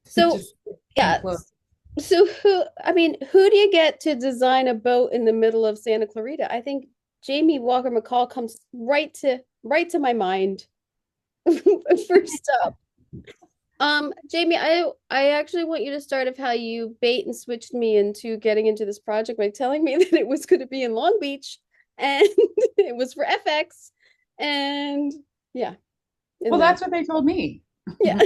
So Just came yeah. close. So who do you get to design a boat in the middle of Santa Clarita? I think Jamie Walker McCall comes right to my mind first up. Jamie, I actually want you to start of how you bait and switched me into getting into this project by telling me that it was going to be in Long Beach and it was for FX and yeah, Well, and then that's what they told me. yeah, they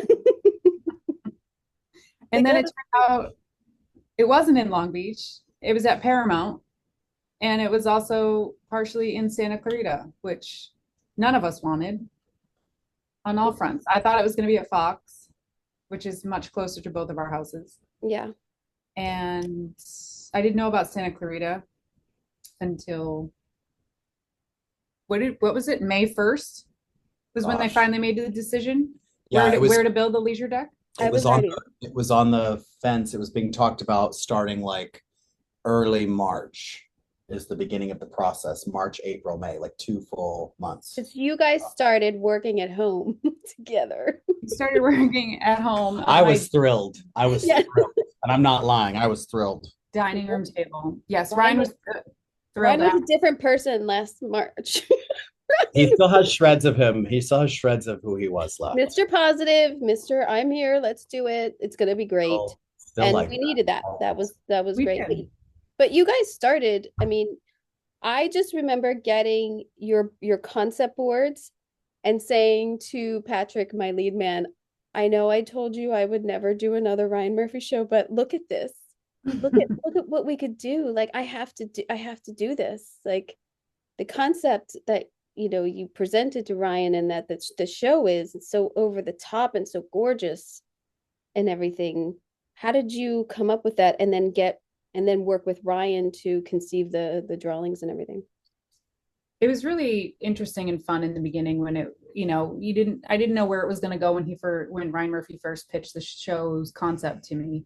And then got it turned out it wasn't in Long Beach. It was at Paramount. And it was also partially in Santa Clarita, which none of us wanted on all fronts. I thought it was going to be at Fox, which is much closer to both of our houses. yeah. And I didn't know about Santa Clarita until what was it? May 1st was when they Gosh. finally made the decision Yeah, where to build the leisure deck. I it was was on ready. it was on the fence. It was being talked about starting like early March is the beginning of the process. March, April, May, like 2 full months. Because you guys started working at home together. We started working at home on I my was thrilled. I was Yeah. thrilled. And I'm not lying. I was thrilled. dining room table. Yes, Ryan Ryan was was Ryan thrilled was out. a different person last March. He still has shreds of him. He still has shreds of who he was left. Mr. Positive, Mr. I'm here, let's do it. It's gonna be great. Still And like we that. needed that. That was We great. did. But you guys started, I mean, I just remember getting your concept boards and saying to Patrick, my lead man, I know I told you I would never do another Ryan Murphy show, but look at this. Look at what we could do. Like I have to do this. Like the concept that you presented to Ryan and that the show is so over the top and so gorgeous and everything. How did you come up with that and then work with Ryan to conceive the drawings and everything? It was really interesting and fun in the beginning when I didn't know where it was going to go when Ryan Murphy first pitched the show's concept to me.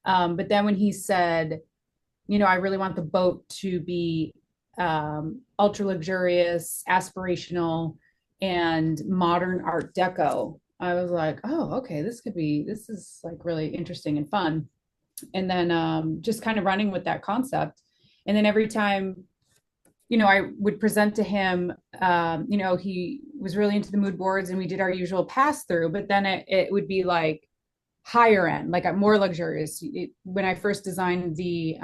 But then when he said, I really want the boat to be ultra luxurious, aspirational, and modern Art Deco, I was like, oh, okay, this is like really interesting and fun. And then just kind of running with that concept. And then every time I would present to him, he was really into the mood boards and we did our usual pass through, but then it would be like higher end, like more luxurious. When I first designed the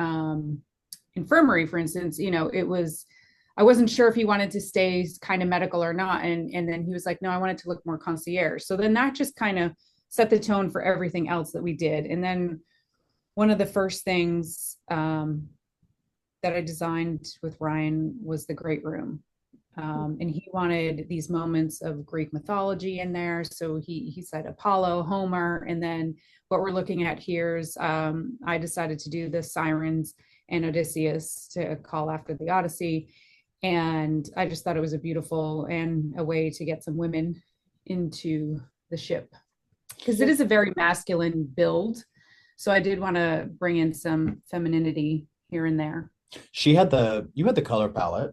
infirmary, for instance, I wasn't sure if he wanted to stay kind of medical or not. And then he was like, no, I wanted to look more concierge. So then that just kind of set the tone for everything else that we did. And then one of the first things that I designed with Ryan was the Great Room. And he wanted these moments of Greek mythology in there. So he said Apollo, Homer, and then what we're looking at here is I decided to do the sirens and Odysseus to call after the Odyssey. And I just thought it was a beautiful and a way to get some women into the ship because it is a very masculine build. So I did want to bring in some femininity here and there. You had the color palette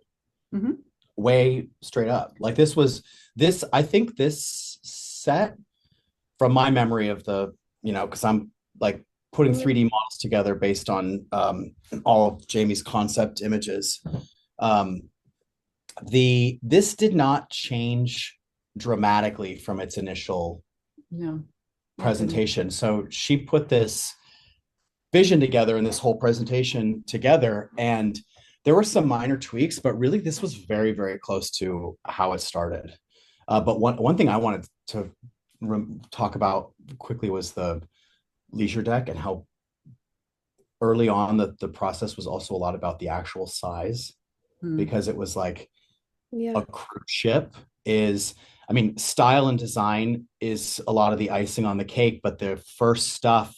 Mm-hmm. way straight up. Like I think this set from my memory of because I'm like putting 3D models together based on all of Jamie's concept images. Um, this did not change dramatically from its initial No. presentation. So she put this vision together and this whole presentation together, and there were some minor tweaks, but really this was very, very close to how it started. But one thing I wanted to talk about quickly was the leisure deck and how early on the process was also a lot about the actual size, Mm. because it was like Yeah. a cruise ship is, I mean, style and design is a lot of the icing on the cake, but the first stuff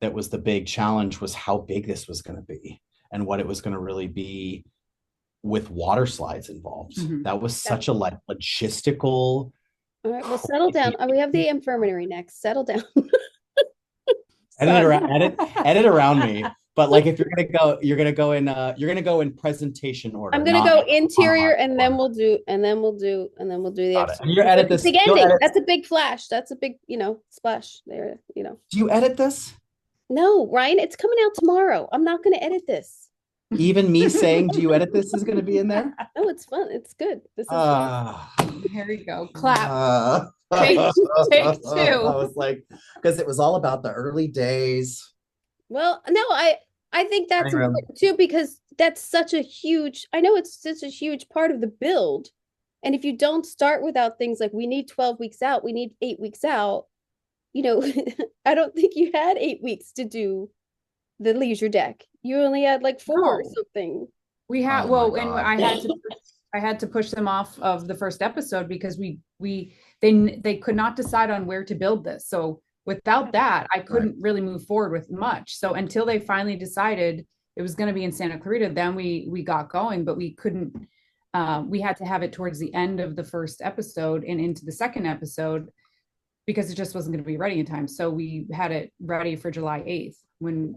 that was the big challenge was how big this was going to be and what it was going to really be with water slides involved. Mm-hmm. That was Yeah. such a like logistical All right, well, settle down. crazy. We have the infirmary next. Settle down. Edit Sorry. around, edit around me. But like if you're gonna go in presentation order, I'm gonna not go interior, and then order. we'll do the Got it. And exterior. you edit It's a this, big you'll ending. edit. That's a big flash. That's a big, splash there. Do you edit this? No, Ryan, it's coming out tomorrow. I'm not gonna edit this. Even me saying, do you edit this is gonna be in there? No, it's fun. It's good. This is Uh, Here we go. Clap. take, Take I two. was like, because it was all about the early days. well, no, I think that's Dining room. important too, because that's such a huge, I know it's such a huge part of the build. And if you don't start without things like we need 12 weeks out, we need 8 weeks out, you know, I don't think you had 8 weeks to do the leisure deck. You only had like four or No. something. We had Oh my well, and God. I had to push them off of the first episode because they could not decide on where to build this. So without that, I couldn't really move forward with much. So until they finally decided it was going to be in Santa Clarita, then we got going, but we couldn't. We had to have it towards the end of the first episode and into the second episode because it just wasn't going to be ready in time. So we had it ready for July 8th when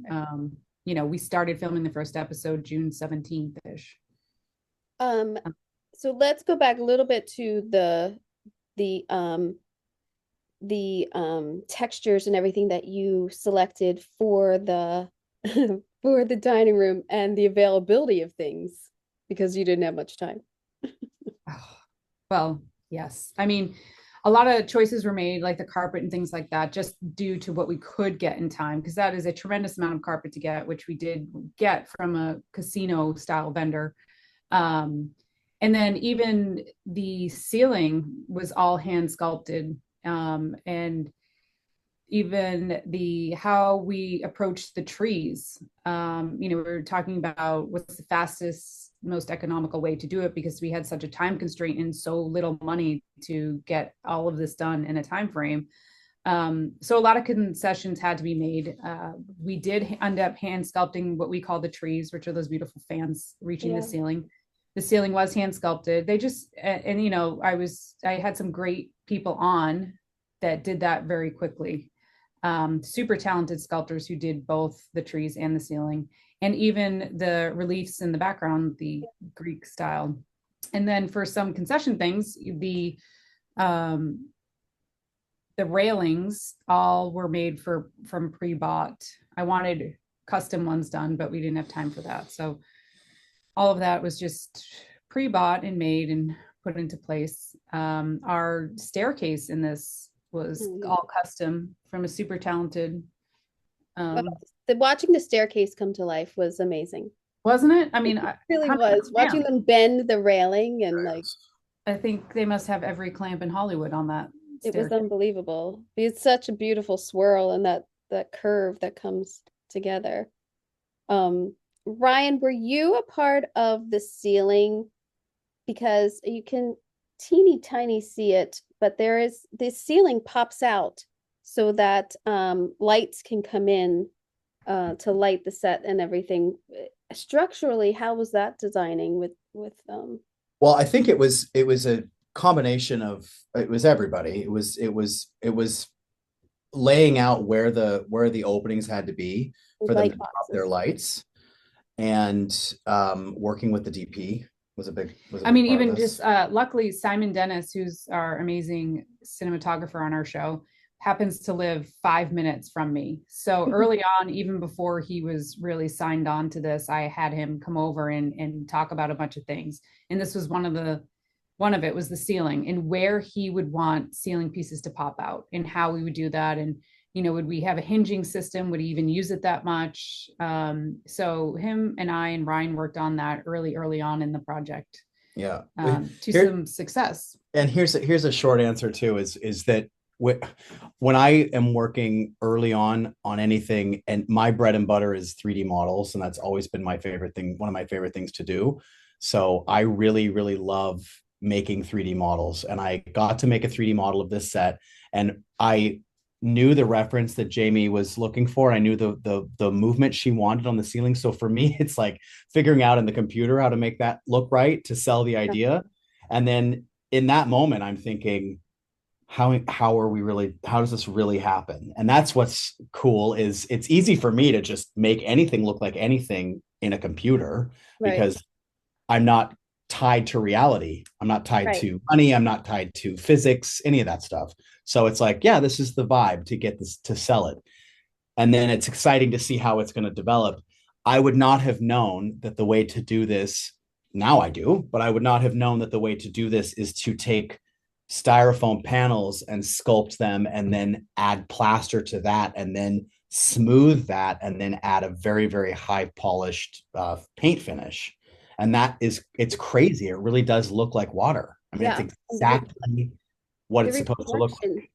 we started filming the first episode June 17th ish. Um, so let's go back a little bit to the textures and everything that you selected for the for the dining room and the availability of things because you didn't have much time. Well, yes. I mean, a lot of choices were made, like the carpet and things like that, just due to what we could get in time, because that is a tremendous amount of carpet to get, which we did get from a casino style vendor. And then even the ceiling was all hand sculpted. And even how we approached the trees. We were talking about what's the fastest, most economical way to do it because we had such a time constraint and so little money to get all of this done in a time frame. So a lot of concessions had to be made. We did end up hand sculpting what we call the trees, which are those beautiful fans reaching the ceiling. The ceiling was hand sculpted. They just, I had some great people on that did that very quickly. Super talented sculptors who did both the trees and the ceiling, and even the reliefs in the background, the Greek style. And then for some concession things, the railings all were made from pre-bought. I wanted custom ones done, but we didn't have time for that. So all of that was just pre-bought and made and put into place. Our staircase in this was all custom from a super talented. Watching the staircase come to life was amazing. Wasn't it? I mean, it really was. Watching them bend the railing and I think they must have every clamp in Hollywood on that. It was unbelievable. It's such a beautiful swirl and that curve that comes together. Ryan, were you a part of the ceiling? Because you can teeny tiny see it, but the ceiling pops out so that lights can come in to light the set and everything. Structurally, how was that designing with Well, I think it was a combination of it was everybody. It was laying out where the openings had to be for them to drop their lights, and working with the DP was a big I mean, even just luckily Simon Dennis, who's our amazing cinematographer on our show, happens to live 5 minutes from me. So early on, even before he was really signed on to this, I had him come over and talk about a bunch of things. And this was one of it was the ceiling and where he would want ceiling pieces to pop out and how we would do that. And, would we have a hinging system? Would he even use it that much? So him and I and Ryan worked on that early on in the project. Yeah. Some success. And here's a short answer too, is that when I am working early on anything, and my bread and butter is 3D models, and that's always been my favorite thing, one of my favorite things to do. So I really, really love making 3D models, and I got to make a 3D model of this set, and I knew the reference that Jamie was looking for. I knew the movement she wanted on the ceiling. So for me, it's like figuring out in the computer how to make that look right to sell the idea. And then in that moment, I'm thinking, how are we really, how does this really happen? And that's what's cool, is it's easy for me to just make anything look like anything in a computer Right. because I'm not tied to reality. I'm not tied Right. to money. I'm not tied to physics, any of that stuff. So it's like, yeah, this is the vibe to get this, to sell it. And then it's exciting to see how it's going to develop. I would not have known that the way to do this, now I do, but I would not have known that the way to do this is to take styrofoam panels and sculpt them and then add plaster to that and then smooth that and then add a very, very high polished paint finish. And that is, it's crazy. It really does look like water. I mean, it's Yeah. And exactly what the it's supposed to look like. reflection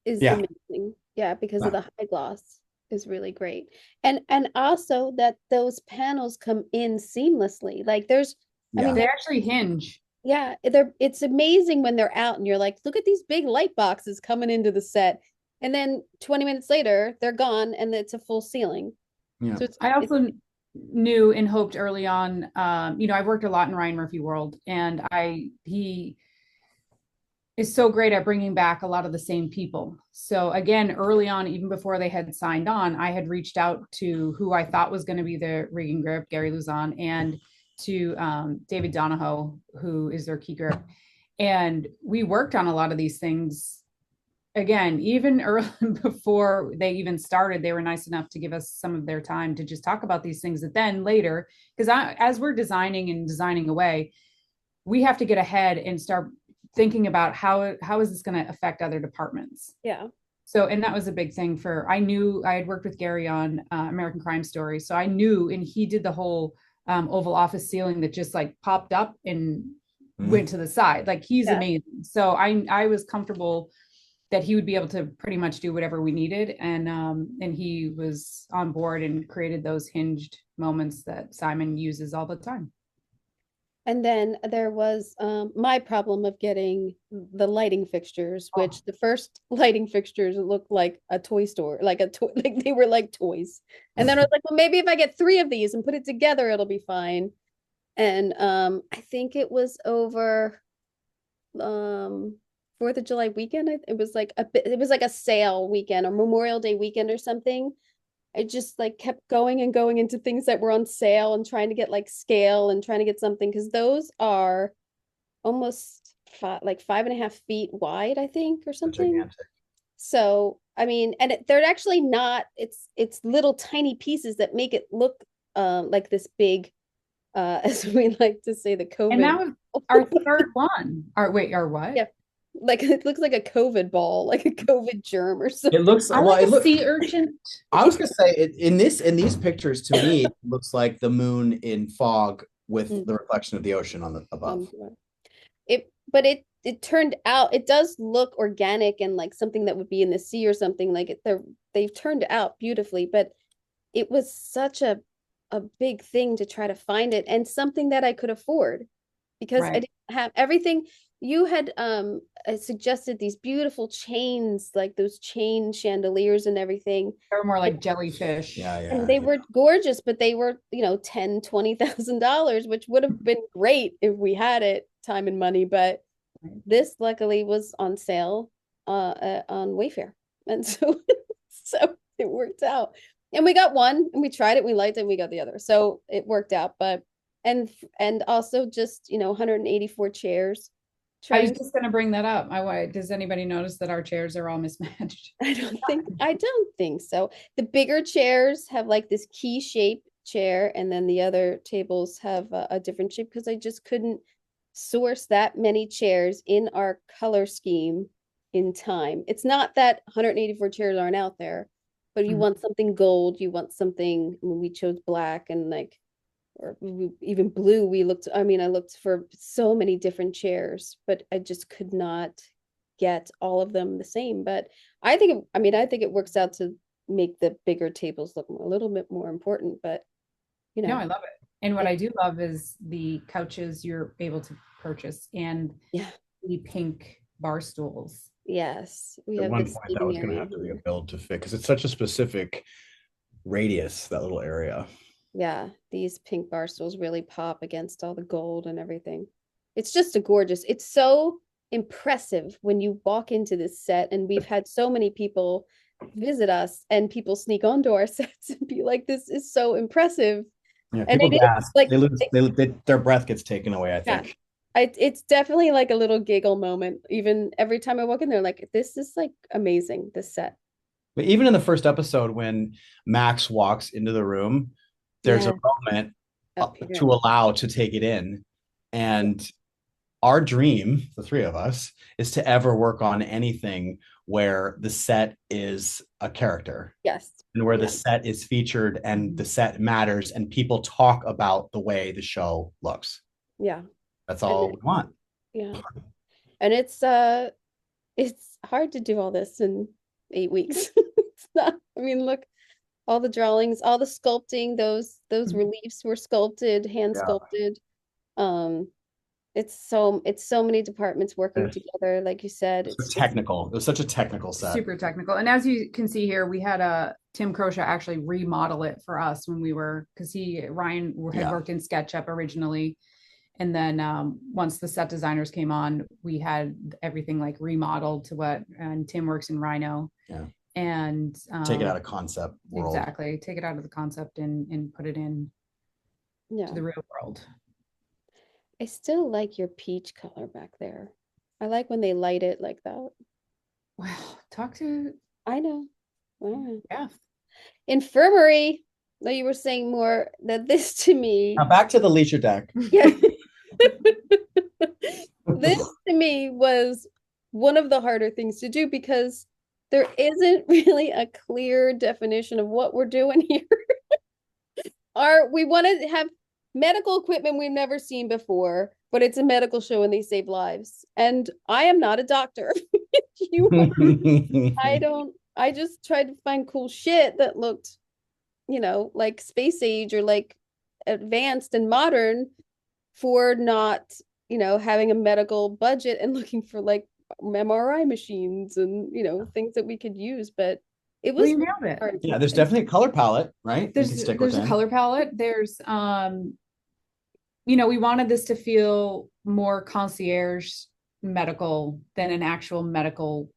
is Yeah. amazing. Yeah, because of Yeah. the high gloss is really great. And also that those panels come in seamlessly. Like there's, I mean, Yeah. They actually hinge. yeah, it's amazing when they're out and you're like, look at these big light boxes coming into the set. And then 20 minutes later, they're gone and it's a full ceiling. Yeah. So I it's also knew and hoped early on, I've worked a lot in Ryan Murphy world, and he is so great at bringing back a lot of the same people. So again, early on, even before they had signed on, I had reached out to who I thought was going to be the rigging grip, Gary Luzon, and to David Donahoe, who is their key grip. And we worked on a lot of these things. Again, even early before they even started, they were nice enough to give us some of their time to just talk about these things. That then later, because as we're designing away, we have to get ahead and start thinking about how is this going to affect other departments. yeah. So, and that was a big thing for, I knew I had worked with Gary on American Crime Story. So I knew, and he did the whole Oval Office ceiling that just like popped up and went to the side. Like he's Yeah. amazing. So I was comfortable that he would be able to pretty much do whatever we needed. And he was on board and created those hinged moments that Simon uses all the time. And then there was my problem of getting the lighting fixtures, Oh. which the first lighting fixtures looked like a toy store, like a toy, like they were like toys. And then I was like, well, maybe if I get three of these and put it together, it'll be fine. And I think it was over 4th of July weekend. It was like it was like a sale weekend or Memorial Day weekend or something. I just like kept going and going into things that were on sale and trying to get like scale and trying to get something because those are almost like 5.5 feet wide, I think, or something. Gigantic. So, I mean, and they're actually not, it's little tiny pieces that make it look like this big, as we like to say, the COVID. And that was our third one. Our what? Yeah. Like it looks like a COVID ball, like a COVID germ or something. It looks, I well, like it a looks, sea urchin. I was gonna say in these pictures, to me, it looks like the moon in fog with the reflection of the ocean on the above. But it turned out it does look organic and like something that would be in the sea or something like it. They've turned out beautifully, but it was such a big thing to try to find it and something that I could afford because I Right. didn't have everything. You had suggested these beautiful chains, like those chain chandeliers and everything. They were more like jellyfish. Yeah, And yeah, they yeah. were gorgeous, but they were, $10,000, $20,000, which would have been great if we had it, time and money. But this luckily was on sale on Wayfair. And so so it worked out. And we got one and we tried it, we liked it, and we got the other. So it worked out. But and also just 184 chairs. I was just going to bring that up. Does anybody notice that our chairs are all mismatched? I don't think so. The bigger chairs have like this key shape chair, and then the other tables have a different shape because I just couldn't source that many chairs in our color scheme in time. It's not that 184 chairs aren't out there, but you want something gold, you want something, we chose black and like or even blue. I looked for so many different chairs, but I just could not get all of them the same. But I think it works out to make the bigger tables look a little bit more important, but No, I love it. And what I do love is the couches you're able to purchase and yeah, the pink bar stools. yes, we At have one this point, that was going to have to be a build to fit because it's such a specific radius, that little area. Yeah, these pink bar stools really pop against all the gold and everything. It's just a gorgeous. It's so impressive when you walk into this set, and we've had so many people visit us and people sneak onto our sets and be like, this is so impressive. Yeah, And people it is gasp. like, They lose. Their breath gets taken away, I yeah, think. it's definitely like a little giggle moment. Even every time I walk in there, like, this is like amazing, this set. But even in the first episode, when Max walks into the room, there's a Yeah, moment up here. to allow to take it in. And our dream, the three of us, is to ever work on anything where the set is a character Yes. and where the Yeah. set is featured and the set matters and people talk about the way the show looks. Yeah. That's And all we want. yeah. And it's hard to do all this in 8 weeks. It's not, I mean, look, all the drawings, all the sculpting, those reliefs were sculpted, hand Yeah. sculpted. Um, it's so many departments working together. Like you said, So it's technical. It was such a technical set. Super technical. And as you can see here, we had a Tim Crochet actually remodel it for us when we were, because Ryan had worked in SketchUp originally. And then once the set designers came on, we had everything like remodeled to what, and Tim works in Rhino. Yeah. And take it out of concept world. Exactly. Take it out of the concept and put it in to the real world. I still like your peach color back there. I like when they light it like that. Well, talk to. I know. All right. Yeah. Infirmary. No, you were saying more that this to me. Now back to the leisure deck. Yeah. This to me was one of the harder things to do because there isn't really a clear definition of what we're doing here. We want to have medical equipment we've never seen before, but it's a medical show and they save lives. And I am not a doctor. I just tried to find cool shit that looked, like space age or like advanced and modern for not, having a medical budget and looking for like MRI machines and, things that we could use. But it was hard. Yeah, there's definitely a color palette, right? There's a color palette. There's we wanted this to feel more concierge medical than an actual medical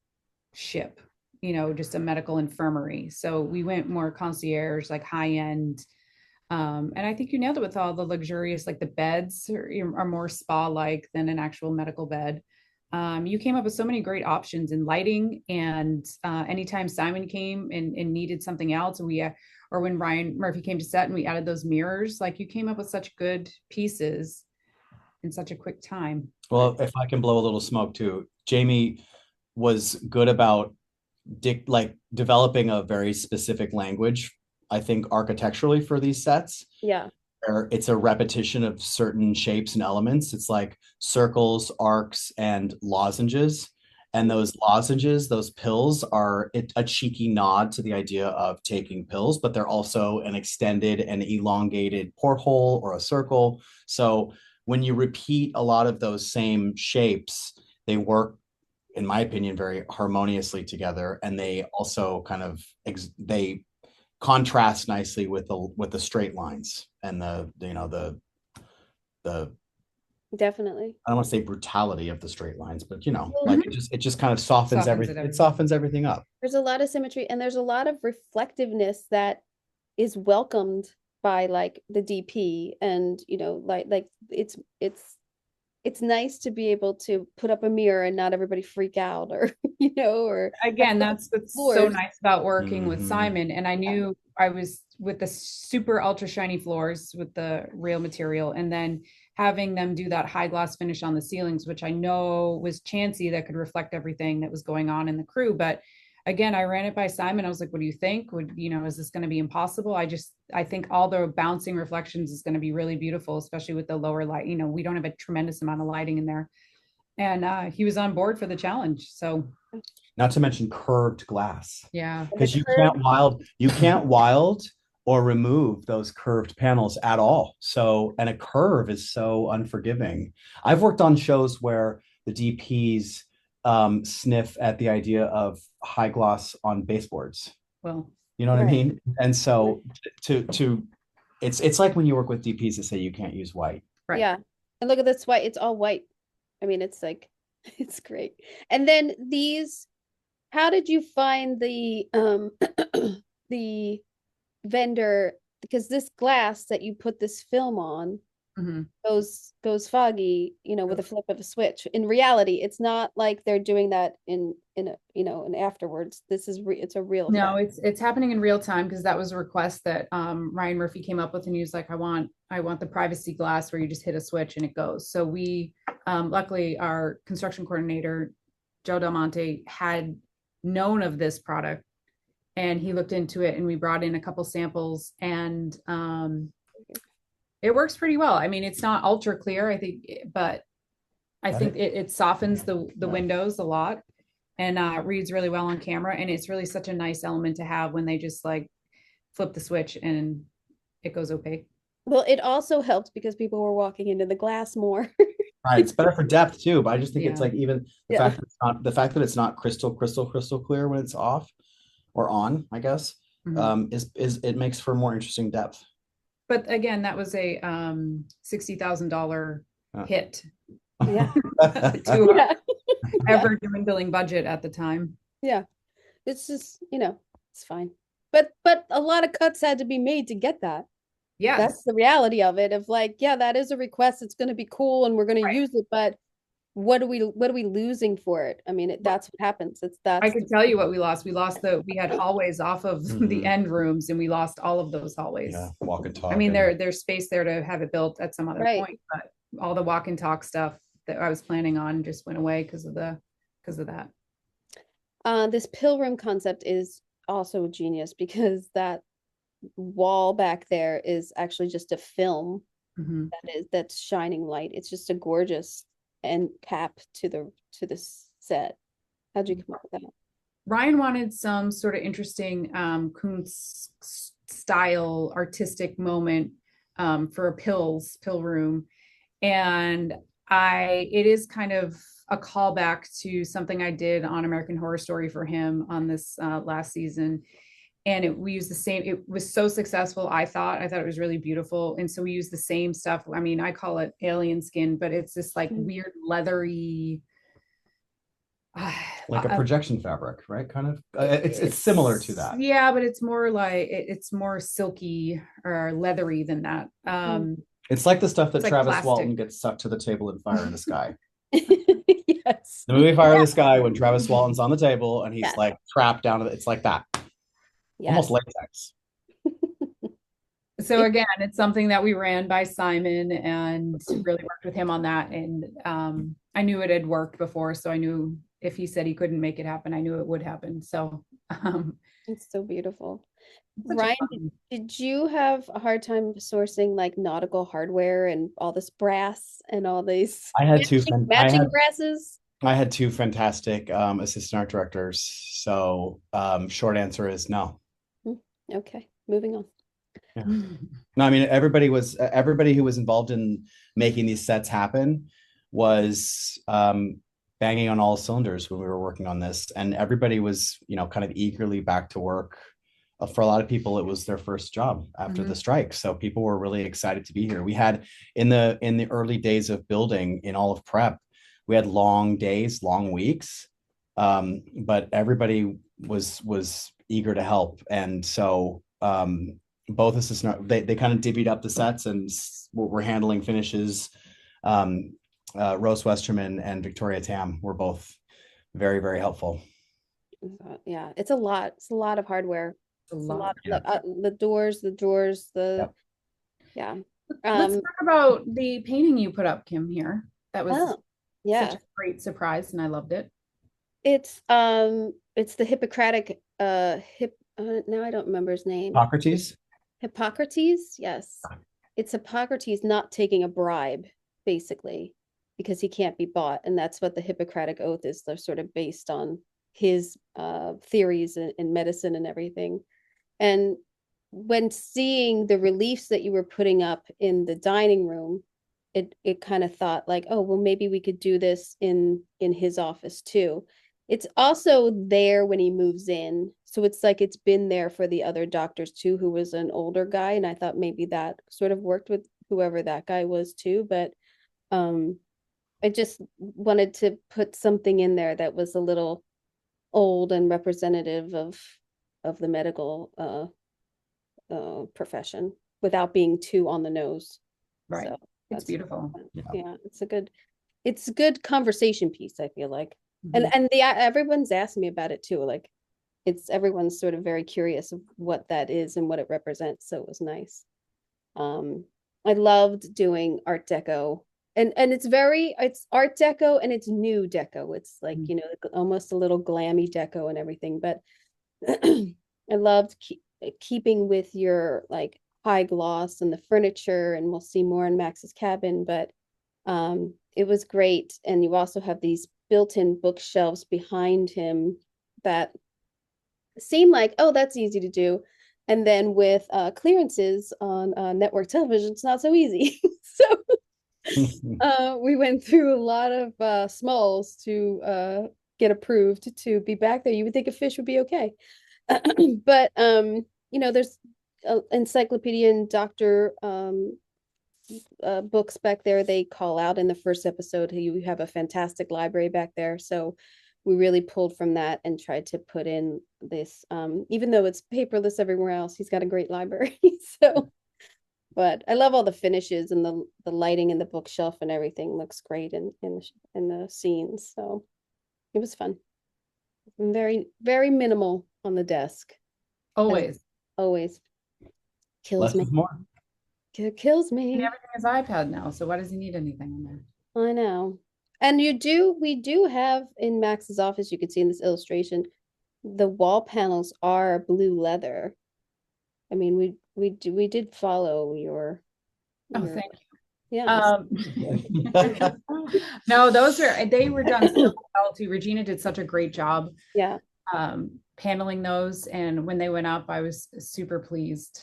ship, just a medical infirmary. So we went more concierge, like high end. And I think you nailed it with all the luxurious, like the beds are more spa-like than an actual medical bed. You came up with so many great options in lighting, and anytime Simon came and needed something else, or when Ryan Murphy came to set and we added those mirrors, like you came up with such good pieces in such a quick time. Well, if I can blow a little smoke too, Jamie was good about developing a very specific language, I think, architecturally for these sets. Yeah. It's a repetition of certain shapes and elements. It's like circles, arcs, and lozenges. And those lozenges, those pills, are a cheeky nod to the idea of taking pills, but they're also an extended and elongated porthole or a circle. So when you repeat a lot of those same shapes, they work, in my opinion, very harmoniously together. And they also kind of they contrast nicely with the straight lines and the definitely, I don't want to say brutality of the straight lines, but like it just kind of softens everything. It softens everything up. There's a lot of symmetry and there's a lot of reflectiveness that is welcomed by like the DP, and like it's nice to be able to put up a mirror and not everybody freak out, or or again, that's so nice about working with Simon. And I knew I was with the super ultra shiny floors with the real material, and then having them do that high gloss finish on the ceilings, which I know was chancy, that could reflect everything that was going on in the crew. But again, I ran it by Simon. I was like, what do you think? Is this going to be impossible? I think all the bouncing reflections is going to be really beautiful, especially with the lower light. We don't have a tremendous amount of lighting in there. And he was on board for the challenge. So, not to mention curved glass. Yeah. Because you can't wild or remove those curved panels at all. So, and a curve is so unforgiving. I've worked on shows where the DPs sniff at the idea of high gloss on baseboards. Well, you know what I mean? And so it's like when you work with DPs that say you can't use white. Right. Yeah. And look at this white. It's all white. I mean, it's like It's great. And then these, how did you find the the vendor? Because this glass that you put this film on Mhm. goes foggy, with a flip of a switch. In reality, it's not like they're doing that in a, and afterwards. It's a real No, effect. it's happening in real time because that was a request that Ryan Murphy came up with, and he was like, I want the privacy glass where you just hit a switch and it goes. So we luckily our construction coordinator Joe Del Monte had known of this product, and he looked into it, and we brought in a couple samples, and it works pretty well. I mean, it's not ultra clear, I think, but I think it softens the windows a lot, and reads really well on camera. And it's really such a nice element to have when they just like flip the switch and it goes opaque. Well, it also helped because people were walking into the glass more. Right, it's better for depth too, but I just think it's Yeah. like even Yeah. the fact that it's not crystal clear when it's off or on, I guess, Mhm. is it makes for more interesting depth. But again, that was a $60,000 Yeah. hit Yeah. to our Yeah. Yeah. ever dwindling budget at the time. Yeah. It's just, it's fine. But a lot of cuts had to be made to get that. That's Yes. the reality of it, of like, yeah, that is a request. It's going to be cool and we're going to Right. use it, but what are we losing for it? I mean, that's what happens. I That's could tell you what we lost. We had hallways off of the Mhm. end rooms, and we lost all of those hallways. Yeah, walk and I talk mean, and there's space there to have it built at some other right. point, but all the walk and talk stuff that I was planning on just went away because of that. This pill room concept is also genius because that wall back there is actually just a film Mhm. that's shining light. It's just a gorgeous end cap to the set. How'd you come up with that? Ryan wanted some sort of interesting Kuntz style artistic moment for a pill room, and it is kind of a callback to something I did on American Horror Story for him on this last season. And we used the same. It was so successful. I thought it was really beautiful, and so we used the same stuff. I mean, I call it alien skin, but it's this like weird leathery. like a projection fabric, right? Kind of. It's similar to that. Yeah, but it's more like it's more silky or leathery than that. It's like the stuff that It's like Travis plastic. Walton gets sucked to the table in Fire in the Sky. Yes. The movie Fire in the Sky, when Travis Walton's on the table and he's Yes. like trapped down to it's like that. Almost Yes. latex. So again, it's something that we ran by Simon and really worked with him on that. And I knew it had worked before, so I knew if he said he couldn't make it happen, I knew it would happen. So It's so beautiful. such a Ryan, fun. did you have a hard time sourcing like nautical hardware and all this brass and all these I had two matching brasses? I had two fantastic assistant art directors. So short answer is no. Okay, moving on. Yeah. No, I mean everybody who was involved in making these sets happen was banging on all cylinders when we were working on this, and everybody was kind of eagerly back to work. For a lot of people, it was their first job after the strike, so people were really excited to be here. We had in the early days of building, in all of prep, we had long days, long weeks, but everybody was eager to help, and so both assistant they kind of divvied up the sets, and we're handling finishes. Rose Westerman and Victoria Tam were both very, very helpful. Yeah, it's a lot. It's a lot of hardware. A It's a lot. lot of the doors, the drawers, Yep. yeah. Let's talk about the painting you put up, Kim, here. That was Oh, such yeah. a great surprise, and I loved it. It's the Hippocratic now I don't remember his name. Socrates. Hippocrates, yes. It's Hippocrates not taking a bribe, basically, because he can't be bought. And that's what the Hippocratic Oath is. They're sort of based on his theories in medicine and everything. And when seeing the reliefs that you were putting up in the dining room, it kind of thought like, oh, well, maybe we could do this in his office too. It's also there when he moves in. So it's like it's been there for the other doctors too, who was an older guy. And I thought maybe that sort of worked with whoever that guy was too. But um I just wanted to put something in there that was a little old and representative of the medical profession without being too on the nose. Right. So It's that's beautiful. yeah, it's a good conversation piece, I feel like. Mhm. And the everyone's asked me about it too. Like it's everyone's sort of very curious of what that is and what it represents. So it was nice. I loved doing Art Deco. And it's Art Deco and it's new deco. It's like, Mhm. you know, almost a little glammy deco and everything. But I loved keeping with your like high gloss and the furniture, and we'll see more in Max's cabin, but it was great. And you also have these built-in bookshelves behind him that seem like, oh, that's easy to do. And then with clearances on network television, it's not so easy. So we went through a lot of smalls to get approved to be back there. You would think a fish would be okay. But you know, there's encyclopedia and doctor books back there. They call out in the first episode. You have a fantastic library back there, so we really pulled from that and tried to put in this. Even though it's paperless everywhere else, he's got a great library. So, but I love all the finishes and the lighting and the bookshelf and everything looks great in the scenes. So it was fun. Very very minimal on the desk. Always. Always kills Less me. is more. Kills And me. everything is iPad now, so why does he need anything on there? I know. And we do have in Max's office, you can see in this illustration, the wall panels are blue leather. I mean, we did follow Oh, your thank you. yes. No, they were done so well too. Regina did such a great job Yeah. paneling those, and when they went up, I was super pleased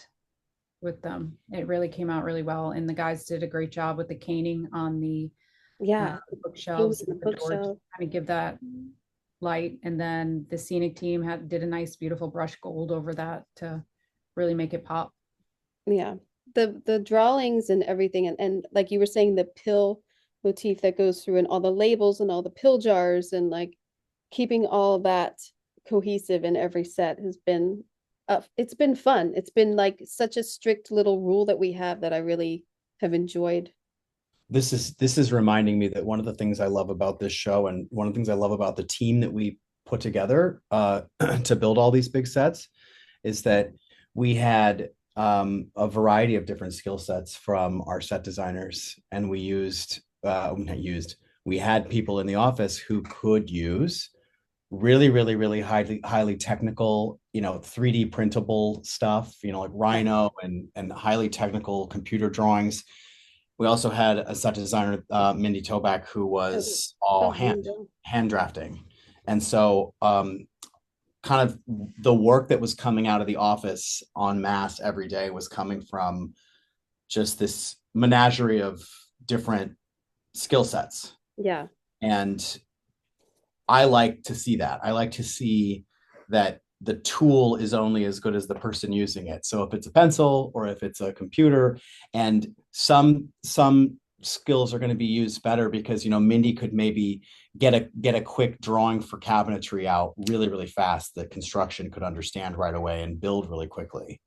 with them. It really came out really well, and the guys did a great job with the caning on Yeah. bookshelves, The and the door to bookshelf. kind of give that light. And then the scenic team did a nice, beautiful brush gold over that to really make it pop. Yeah. The drawings and everything and like you were saying, the pill motif that goes through and all the labels and all the pill jars and like keeping all that cohesive in every set has been it's been fun. It's been like such a strict little rule that we have that I really have enjoyed. This is reminding me that one of the things I love about this show, and one of the things I love about the team that we put together to build all these big sets, is that we had a variety of different skill sets from our set designers, and not used, we had people in the office who could use really highly technical, 3D printable stuff, like Rhino and highly technical computer drawings. We also had a set designer, Mindy Toback, who was all hand drafting. And so kind of the work that was coming out of the office en masse every day was coming from just this menagerie of different skill sets. Yeah. And I like to see that. I like to see that the tool is only as good as the person using it. So if it's a pencil or if it's a computer, and some skills are going to be used better because Mindy could maybe get a quick drawing for cabinetry out really fast that construction could understand right away and build really quickly.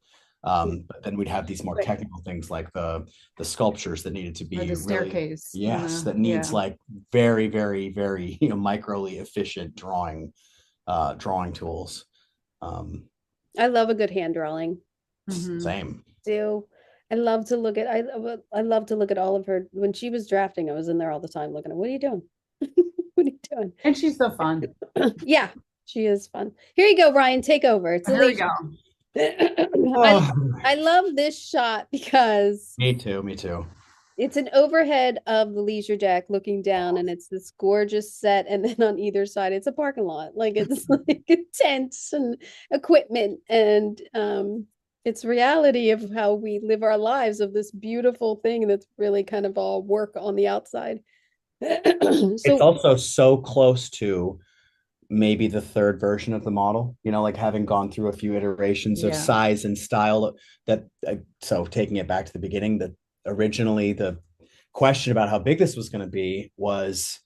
But then we'd have these more technical things like the sculptures that needed to be or the staircase. really, yes, that needs like very microly efficient drawing tools. I love a good hand drawing. Same. Do I love to look at I love to look at all of her when she was drafting. I was in there all the time looking at what are you doing? What are you doing? And she's so fun. Yeah, she is fun. Here you go, Ryan. Take over. It's Here we go. I love this shot because Me too. it's an overhead of the leisure deck looking down, and it's this gorgeous set. And then on either side, it's a parking lot. Like it's like tents and equipment, and it's reality of how we live our lives of this beautiful thing that's really kind of all work on the outside. It's also so close to maybe the third version of the model, like having gone through a few iterations of size and style so taking it back to the beginning, that originally the question about how big this was going to be was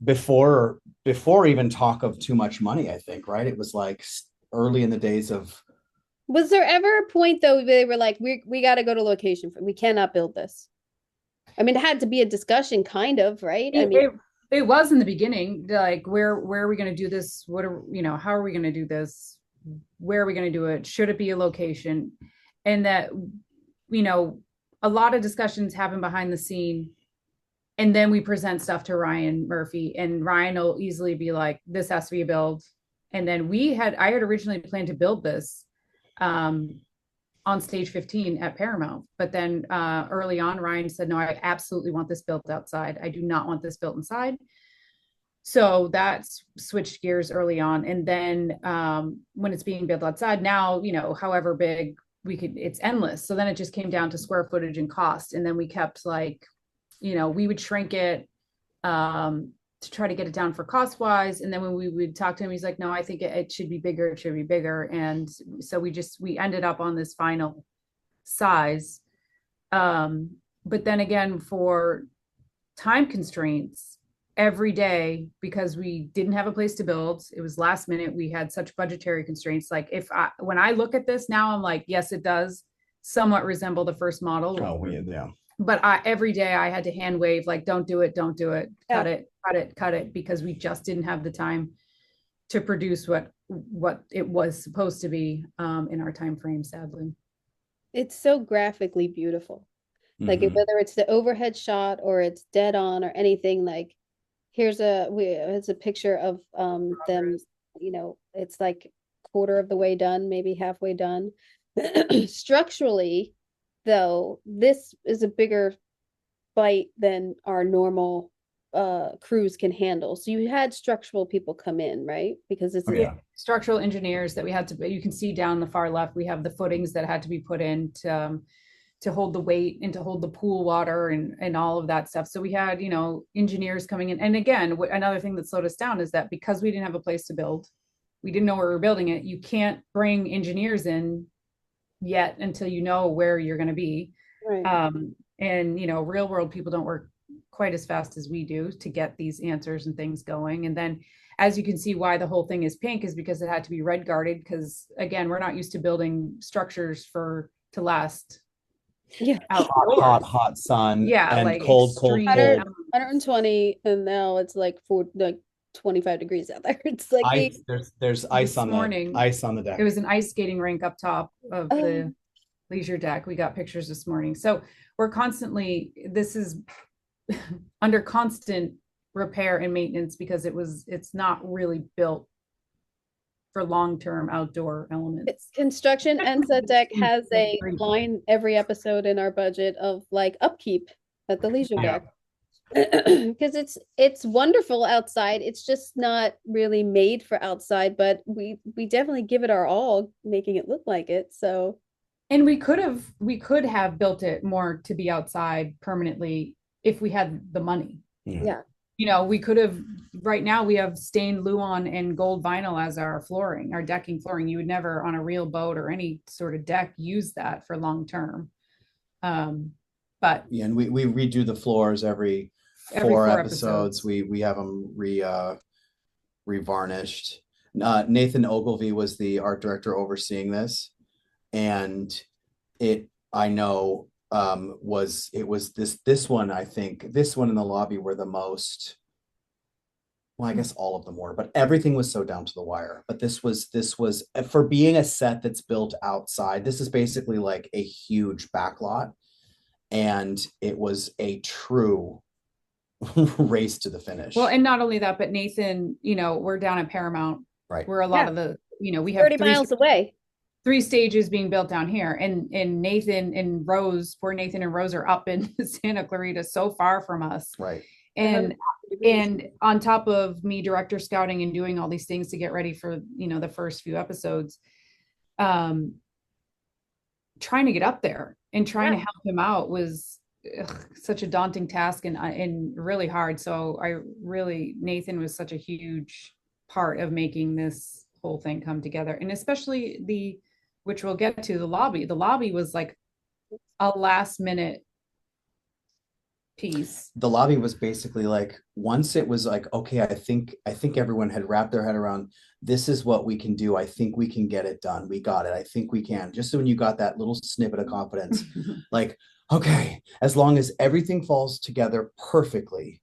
before even talk of too much money, I think, right? It was like early in the days of. Was there ever a point though they were like, we got to go to location, we cannot build this? I mean, it had to be a discussion, kind of, right? I mean, it was in the beginning, like where are we going to do this? What are, how are we going to do this? Where are we going to do it? Should it be a location? And that, a lot of discussions happen behind the scene. And then we present stuff to Ryan Murphy, and Ryan will easily be like, this has to be a build. And then I had originally planned to build this on stage 15 at Paramount. But then early on, Ryan said, no, I absolutely want this built outside. I do not want this built inside. So that's switched gears early on. And then when it's being built outside now, however big it's endless. So then it just came down to square footage and cost. And then we kept like, we would shrink it to try to get it down for cost wise. And then when we would talk to him, he's like, no, I think it should be bigger. It should be bigger. And so we ended up on this final size. But then again, for time constraints, every day, because we didn't have a place to build, it was last minute. We had such budgetary constraints. Like when I look at this now, I'm like, yes, it does somewhat resemble the first model. Oh, yeah. But every day I had to hand wave, like, don't do it, cut it, because we just didn't have the time to produce what it was supposed to be in our time frame, sadly. it's so graphically beautiful. Like whether it's the overhead shot or it's dead on or anything, like it's a picture of them, it's like quarter of the way done, maybe halfway done. Structurally, though, this is a bigger bite than our normal crews can handle. So you had structural people come in, right? Because it's structural engineers that we had to, you can see down the far left, we have the footings that had to be put in to hold the weight and to hold the pool water and all of that stuff. So we had, engineers coming in. And again, another thing that slowed us down is that because we didn't have a place to build, we didn't know where we were building it. You can't bring engineers in yet until you know where you're going to be. right. And, real world people don't work quite as fast as we do to get these answers and things going. And then as you can see, why the whole thing is pink is because it had to be red guarded. Because again, we're not used to building structures to last. Yeah. Hot sun. Yeah, and like cold. 120, and now it's like 25 degrees out there. It's like there's ice on the deck. It was an ice skating rink up top of the leisure deck. We got pictures this morning. So this is under constant repair and maintenance because it's not really built for long-term outdoor elements. It's construction, and set deck has a line every episode in our budget of like upkeep at the leisure deck. Because it's wonderful outside. It's just not really made for outside, but we definitely give it our all, making it look like it. So, and we could have built it more to be outside permanently if we had the money. Yeah. We could have, right now we have stained Luan and gold vinyl as our flooring, our decking flooring. You would never on a real boat or any sort of deck use that for long term. But yeah, and we redo the floors every four episodes. We have them revarnished. Nathan Ogilvy was the art director overseeing this, and I know was this one. I think this one in the lobby were the most. Well, I guess all of them were, but everything was so down to the wire. But this was for being a set that's built outside. This is basically like a huge backlot, and it was a true race to the finish. Well, and not only that, but Nathan, we're down at Paramount, right? We're a lot of the, we have 30 miles away. 3 stages being built down here, and Nathan and Rose, poor Nathan and Rose, are up in Santa Clarita, so far from us, right? And on top of me director scouting and doing all these things to get ready for the first few episodes, trying to get up there and trying to help him out was such a daunting task and really hard. So Nathan was such a huge part of making this whole thing come together, and especially which we'll get to, the lobby was like a last minute piece. The lobby was basically like, once it was like, okay, I think everyone had wrapped their head around, this is what we can do. I think we can get it done. We got it. I think we can. Just so when you got that little snippet of confidence, like, okay, as long as everything falls together perfectly,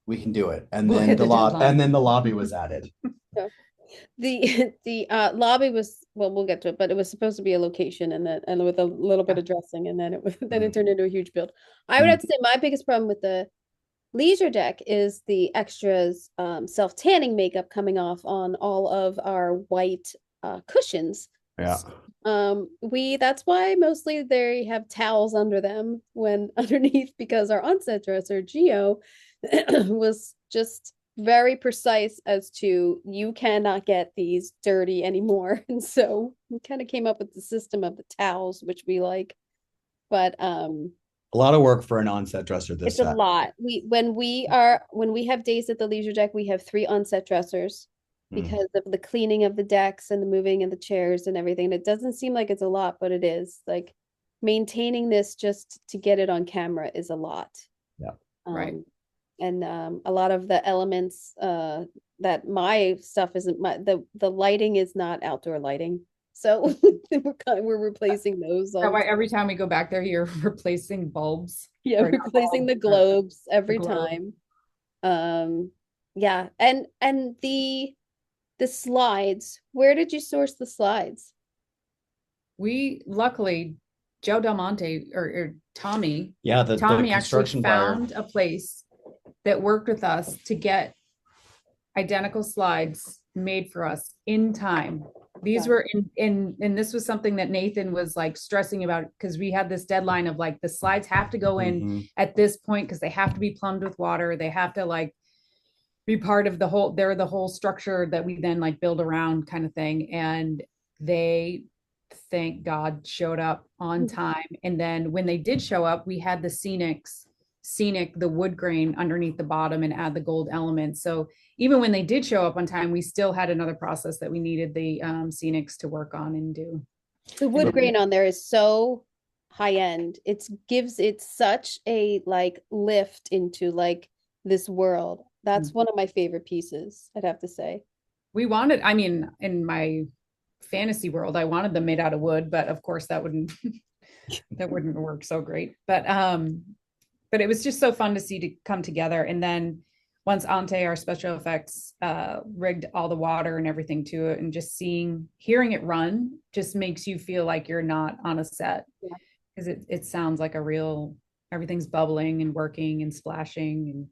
we can do it. And We'll then hit the deadline. and then the lobby was added. The lobby was, well, we'll get to it, but it was supposed to be a location, and with a little bit of dressing, and then it turned into a huge build. I would have to say my biggest problem with the leisure deck is the extras, self-tanning makeup coming off on all of our white cushions. Yeah. That's why mostly they have towels under them when underneath, because our onset dresser Geo was just very precise as to, you cannot get these dirty anymore. And so we kind of came up with the system of the towels, which we like. But A lot of work for an onset dresser this it's set. a lot. When we have days at the leisure deck, we have 3 onset dressers because of the cleaning of the decks and the moving of the chairs and everything. It doesn't seem like it's a lot, but it is. Like, maintaining this just to get it on camera is a lot. Yeah. Right. And a lot of the elements, that my stuff isn't, the lighting is not outdoor lighting. So we're replacing those. That way, every time we go back there, you're replacing bulbs. Yeah, Or not replacing the bulbs, globes every globe. time. Yeah, and the slides. Where did you source the slides? We luckily, Joe Del Monte or Tommy, Yeah, the Tommy actually construction buyer. found a place that worked with us to get identical slides made for us in time. These Yeah. were and this was something that Nathan was like stressing about, because we had this deadline of like, the slides have to go in at this point because they have to be plumbed with water. They have to like be part of they're the whole structure that we then like build around, kind of thing. And they, thank God, showed up on time. And then when they did show up, we had the the wood grain underneath the bottom and add the gold elements. So even when they did show up on time, we still had another process that we needed the scenics to work on and do. The wood grain on there is so high end. It gives it such a like lift into like this world. That's one of my favorite pieces, I'd have to say. We wanted, I mean, in my fantasy world, I wanted them made out of wood, but of course that wouldn't work so great. But it was just so fun to see to come together. And then once Ante, our special effects, rigged all the water and everything to it, and just hearing it run just makes you feel like you're not on a set, because it sounds like everything's bubbling and working and splashing. And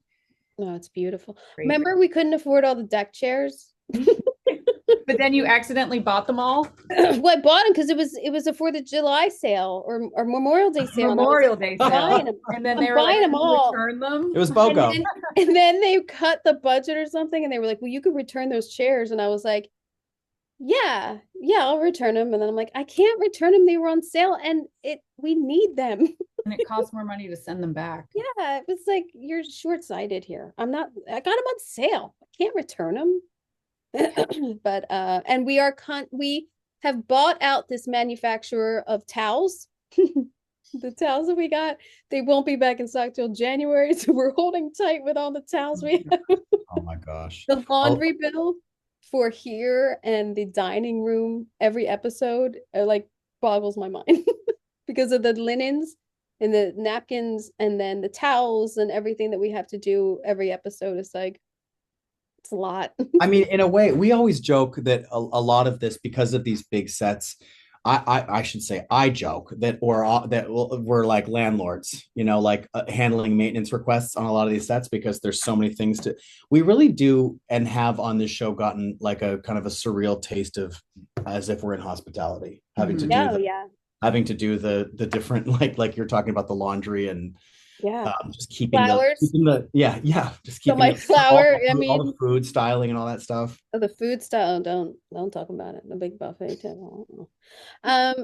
no, it's beautiful. Great. Remember, we couldn't afford all the deck chairs. But then you accidentally bought them all. Well, I bought them because it was a 4th of July sale or Memorial Day sale. Memorial Day sale. And then they were like, them all. Return them. It was BOGO. And then they cut the budget or something, and they were like, well, you could return those chairs. And I was like, yeah, I'll return them. And then I'm like, I can't return them. They were on sale, and we need them. And it costs more money to send them back. Yeah, it was like, you're short-sighted here. I got them on sale. I can't return them. But and we have bought out this manufacturer of towels. The towels that we got, they won't be back in stock till January, so we're holding tight with all the towels we have. Oh my gosh. The laundry bill for here and the dining room every episode like boggles my mind because of the linens and the napkins and then the towels and everything that we have to do every episode. Is like, it's a lot. I mean, in a way, we always joke that a lot of this, because of these big sets, I should say, I joke that we're like landlords, like handling maintenance requests on a lot of these sets, because there's so many things we really do and have on this show gotten like a kind of a surreal taste of as if we're in hospitality, having to do the different, like you're talking about the laundry and just keeping flowers. Just keeping my flower. all the food styling and all that stuff. The food style. Don't talk about it. The big buffet too.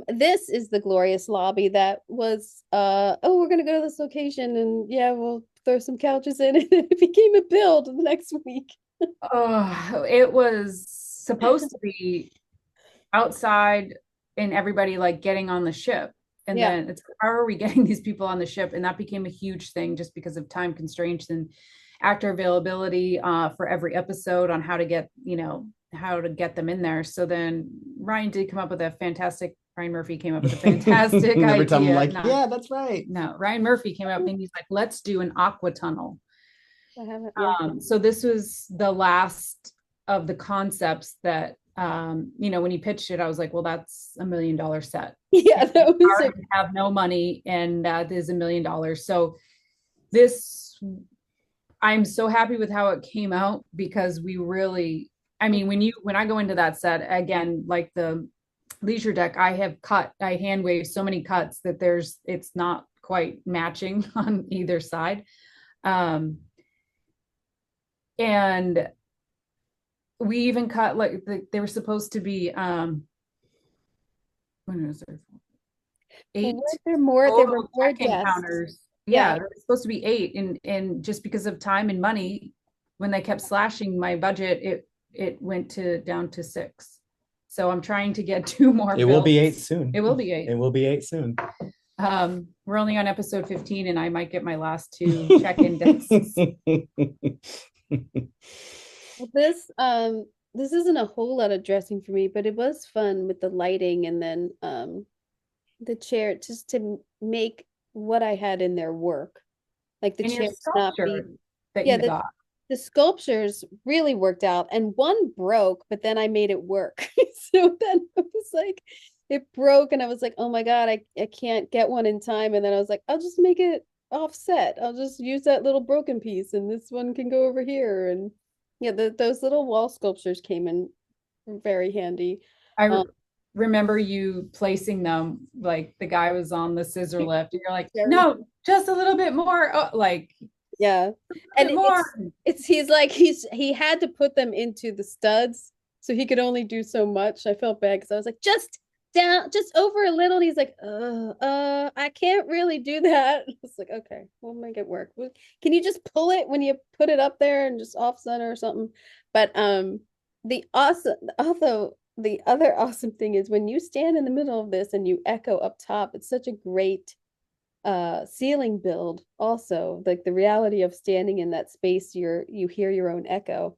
This is the glorious lobby that was. We're gonna go to this location, and we'll throw some couches in, and it became a build the next week. It was supposed to be outside, and everybody like getting on the ship. And Yeah. then it's, how are we getting these people on the ship? And that became a huge thing just because of time constraints and actor availability for every episode on how to get, how to get them in there. So then Ryan Murphy came up with a fantastic idea. Every time I'm like, yeah, that's right. No, Ryan Murphy came up and he's like, let's do an aqua tunnel. I haven't, yeah. So this was the last of the concepts that, when he pitched it, I was like, well, that's $1 million set. Yeah, that was have no money, and that is $1 million. So this, I'm so happy with how it came out, because we really, I mean, when I go into that set again, like the leisure deck, I hand wave so many cuts that it's not quite matching on either side. And we even cut, like, they were supposed to be when was there 8 there were more encounters. Yeah, there was supposed to be 8, and just because of time and money, when they kept slashing my budget, it went down to 6. So I'm trying to get 2 more. It will be 8 soon. It will be 8. It will be 8 soon. We're only on episode 15, and I might get my last 2 check-in discs. This isn't a whole lot of dressing for me, but it was fun with the lighting, and then the chair, just to make what I had in there work. Like the chair not be, the sculptures really worked out, and one broke, but then I made it work. So then it was like, it broke and I was like, oh my God, I can't get one in time. And then I was like, I'll just make it offset. I'll just use that little broken piece, and this one can go over here. And yeah, those little wall sculptures came in very handy. I remember you placing them, like the guy was on the scissor lift, and you're like, no, just a little bit more. Oh, like, yeah. And he had to put them into the studs, so he could only do so much. I felt bad because I was like, just over a little. And he's like, I can't really do that. It's like, okay, we'll make it work. Can you just pull it when you put it up there and just off center or something? But the other awesome thing is when you stand in the middle of this and you echo up top, it's such a great ceiling build. Also, like the reality of standing in that space, you hear your own echo.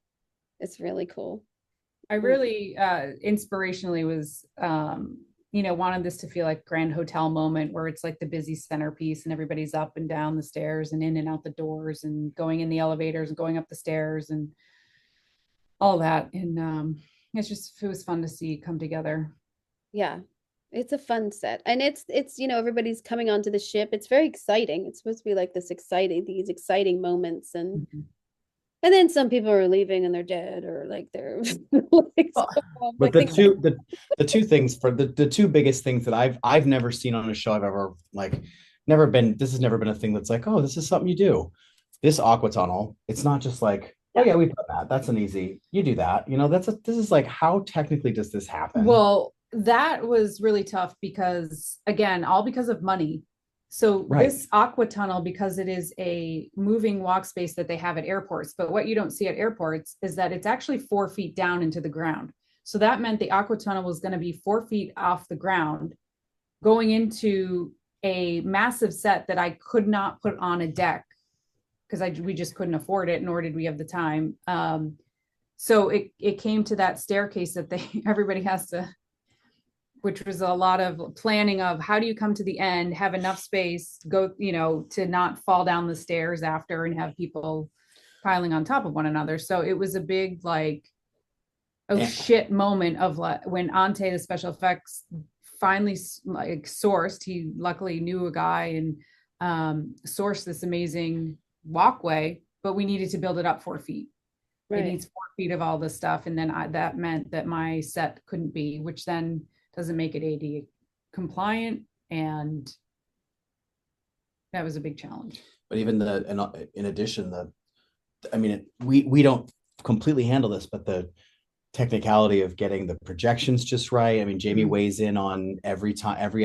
It's really cool. I really inspirationally was wanted this to feel like Grand Hotel moment, where it's like the busy centerpiece and everybody's up and down the stairs and in and out the doors and going in the elevators and going up the stairs and all that. And it was fun to see come together. Yeah, it's a fun set, and it's everybody's coming onto the ship. It's very exciting. It's supposed to be like these exciting moments, and Mm-hmm. and then some people are leaving and they're dead, or like they're like, but the two things, for the two biggest things that I've never seen on a show I've ever this has never been a thing that's like, oh, this is something you do. This aqua tunnel, it's not just like, oh yeah, we put that. That's an easy, you do that. This is like, how technically does this happen? Well, that was really tough because, again, all because of money. So This aqua tunnel, because it is a moving walk space that they have at airports, but what you don't see at airports is that it's actually 4 feet down into the ground. So that meant the aqua tunnel was going to be 4 feet off the ground, going into a massive set that I could not put on a deck because we just couldn't afford it, nor did we have the time. So it came to that staircase that everybody has to, which was a lot of planning of how do you come to the end, have enough space, go, to not fall down the stairs after and have people piling on top of one another. So it was a big, like, shit moment of when Ante, the special effects, finally sourced. He luckily knew a guy and sourced this amazing walkway, but we needed to build it up 4 feet. Right. It needs 4 feet of all this stuff. And then that meant that my set couldn't be, which then doesn't make it AD compliant, and that was a big challenge. But even in addition, we don't completely handle this, but the technicality of getting the projections just right. I mean, Jamie weighs in on every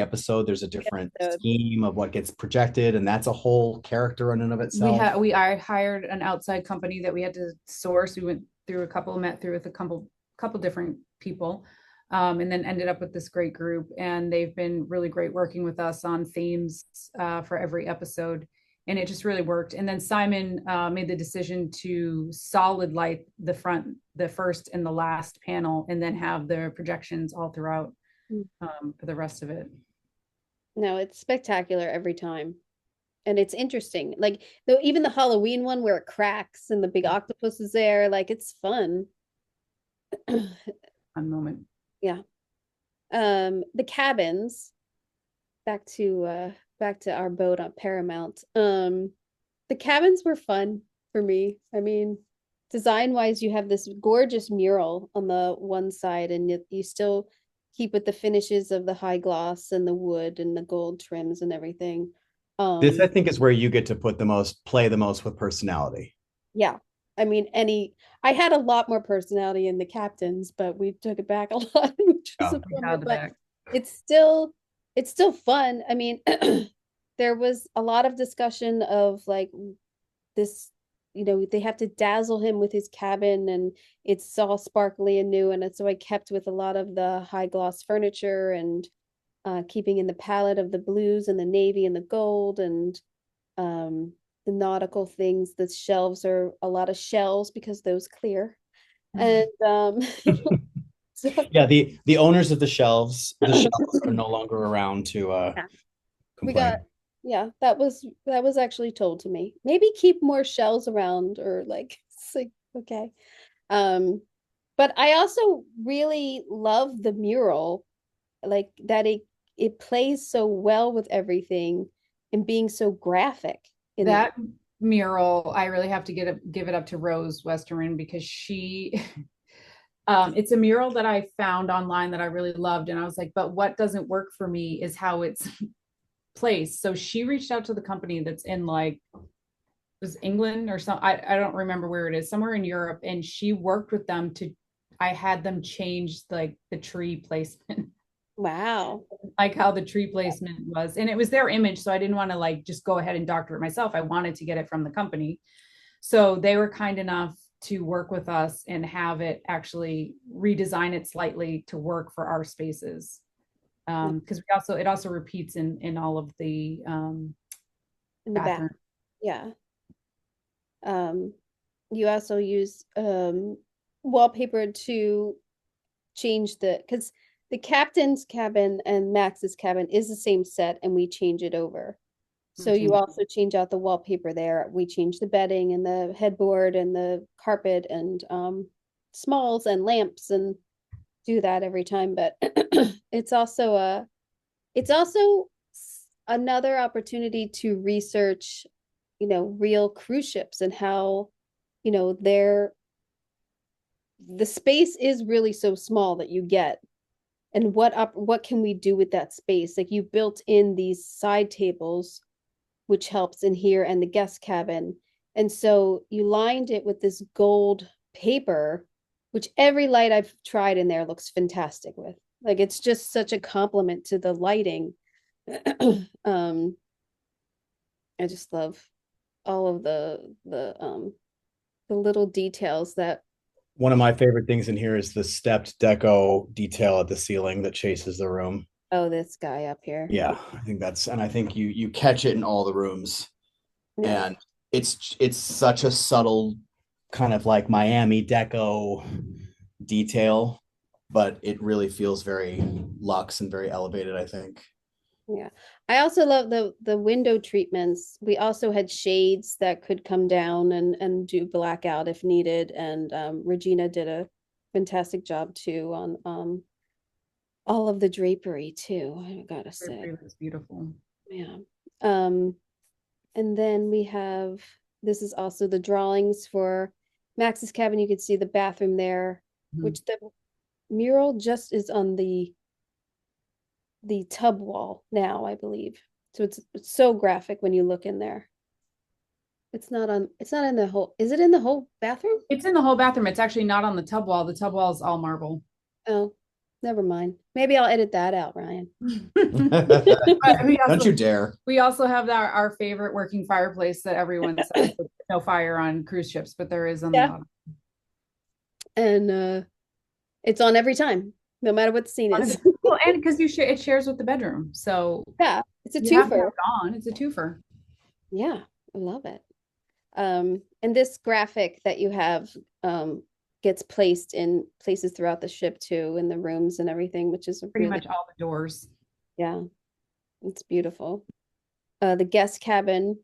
episode. There's a different scheme of what gets projected, and that's a whole character in and of itself. I hired an outside company that we had to source. We met through with a couple different people. and then ended up with this great group. And they've been really great working with us on themes for every episode. And it just really worked. And then Simon made the decision to solid light the first and the last panel, and then have the projections all throughout for the rest of it. No, it's spectacular every time. And it's interesting. Like though even the Halloween one where it cracks and the big octopus is there, like it's fun. Fun moment. Yeah. The cabins, back to our boat on Paramount. The cabins were fun for me. I mean, design wise, you have this gorgeous mural on the one side, and you still keep with the finishes of the high gloss and the wood and the gold trims and everything. This, I think, is where you get to play the most with personality. Yeah. I mean, I had a lot more personality in the captains, but we took it back a lot, which was a bummer, but it's still fun. I mean, there was a lot of discussion of like this, they have to dazzle him with his cabin, and it's all sparkly and new. And so I kept with a lot of the high gloss furniture, and keeping in the palette of the blues and the navy and the gold, and the nautical things. The shelves are a lot of shells because those clear. And so, yeah, the owners of the shelves are no longer around to complain. That was actually told to me. Maybe keep more shells around, or like, it's like, okay. But I also really love the mural, like that it plays so well with everything and being so graphic in that mural. I really have to give it up to Rose Westerman, because she it's a mural that I found online that I really loved, and I was like, but what doesn't work for me is how it's placed. So she reached out to the company that's in like, was England or something, I don't remember where it is, somewhere in Europe, and she worked with them I had them change like the tree placement. Wow. Like how the tree placement was, and it was their image, so I didn't want to like just go ahead and doctor it myself. I wanted to get it from the company, so they were kind enough to work with us and have it actually redesign it slightly to work for our spaces, because it also repeats in all of the in the bathroom. Yeah. You also use wallpaper to change because the captain's cabin and Max's cabin is the same set, and we change it over. So you also change out the wallpaper there. We change the bedding and the headboard and the carpet and smalls and lamps, and do that every time. But it's also another opportunity to research, real cruise ships, and how, the space is really so small that you get, and what can we do with that space? Like, you built in these side tables, which helps in here, and the guest cabin. And so you lined it with this gold paper, which every light I've tried in there looks fantastic with. Like, it's just such a compliment to the lighting. I just love all of the little details that. One of my favorite things in here is the stepped deco detail at the ceiling that chases the room. Oh, this guy up here. Yeah, I think you catch it in all the rooms. Yeah. And it's such a subtle kind of like Miami deco detail, but it really feels very luxe and very elevated, I think. Yeah. I also love the window treatments. We also had shades that could come down and do blackout if needed. And Regina did a fantastic job too on all of the drapery too, I gotta say. It's beautiful. Yeah. And then we have, this is also the drawings for Max's cabin. You can see the bathroom there, which the mural just is on the tub wall now, I believe. So it's so graphic when you look in there. It's not in the whole, is it in the whole bathroom? It's in the whole bathroom. It's actually not on the tub wall. The tub wall is all marble. Oh, never mind. Maybe I'll edit that out, Ryan. Don't you dare. We also have our favorite working fireplace that everyone says no fire on cruise ships, but there is on the bottom. And it's on every time. no matter what the scene is. Well, and because it shares with the bedroom, so Yeah, it's a you have to have twofer. it on. It's a twofer. Yeah, I love it. And this graphic that you have gets placed in places throughout the ship too, in the rooms and everything, which is Pretty really, much all the doors. yeah, it's beautiful. The guest cabin,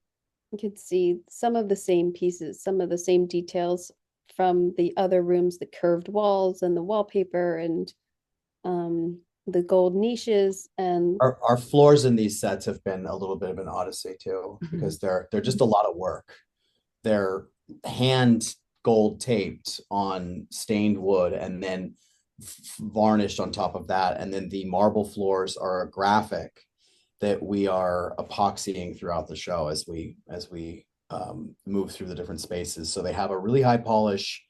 you can see some of the same pieces, some of the same details from the other rooms, the curved walls and the wallpaper and the gold niches and Our floors in these sets have been a little bit of an odyssey too, because they're just a lot of work. They're hand gold taped on stained wood and then varnished on top of that. And then the marble floors are a graphic that we are epoxying throughout the show as we move through the different spaces. So they have a really high polish,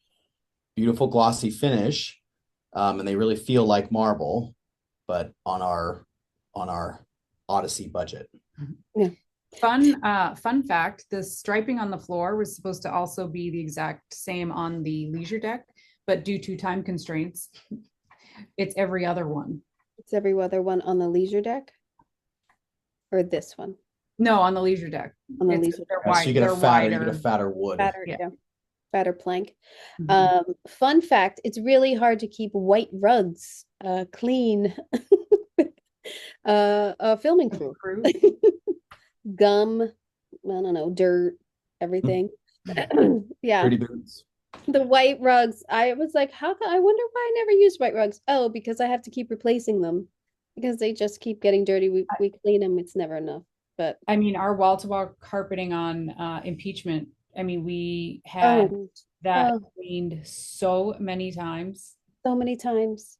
beautiful glossy finish, and they really feel like marble, but on our Odyssey budget. yeah. Fun fact, the striping on the floor was supposed to also be the exact same on the leisure deck, but due to time constraints, it's every other one. It's every other one on the leisure deck or this one No, on the leisure deck. on the leisure They're deck. wide, So you get they're you get a wider. fatter wood. Fatter, Yeah. yeah, fatter plank. Mhm. Fun fact, it's really hard to keep white rugs clean. A filming crew. Gum, I don't know, dirt, everything. Yeah, Dirty boots. the white rugs. I was like, how come? I wonder why I never used white rugs. Oh, because I have to keep replacing them because they just keep getting dirty. We clean them. It's never enough. But I mean, our wall-to-wall carpeting on impeachment. I mean, we had oh, that oh, cleaned so many times. so many times.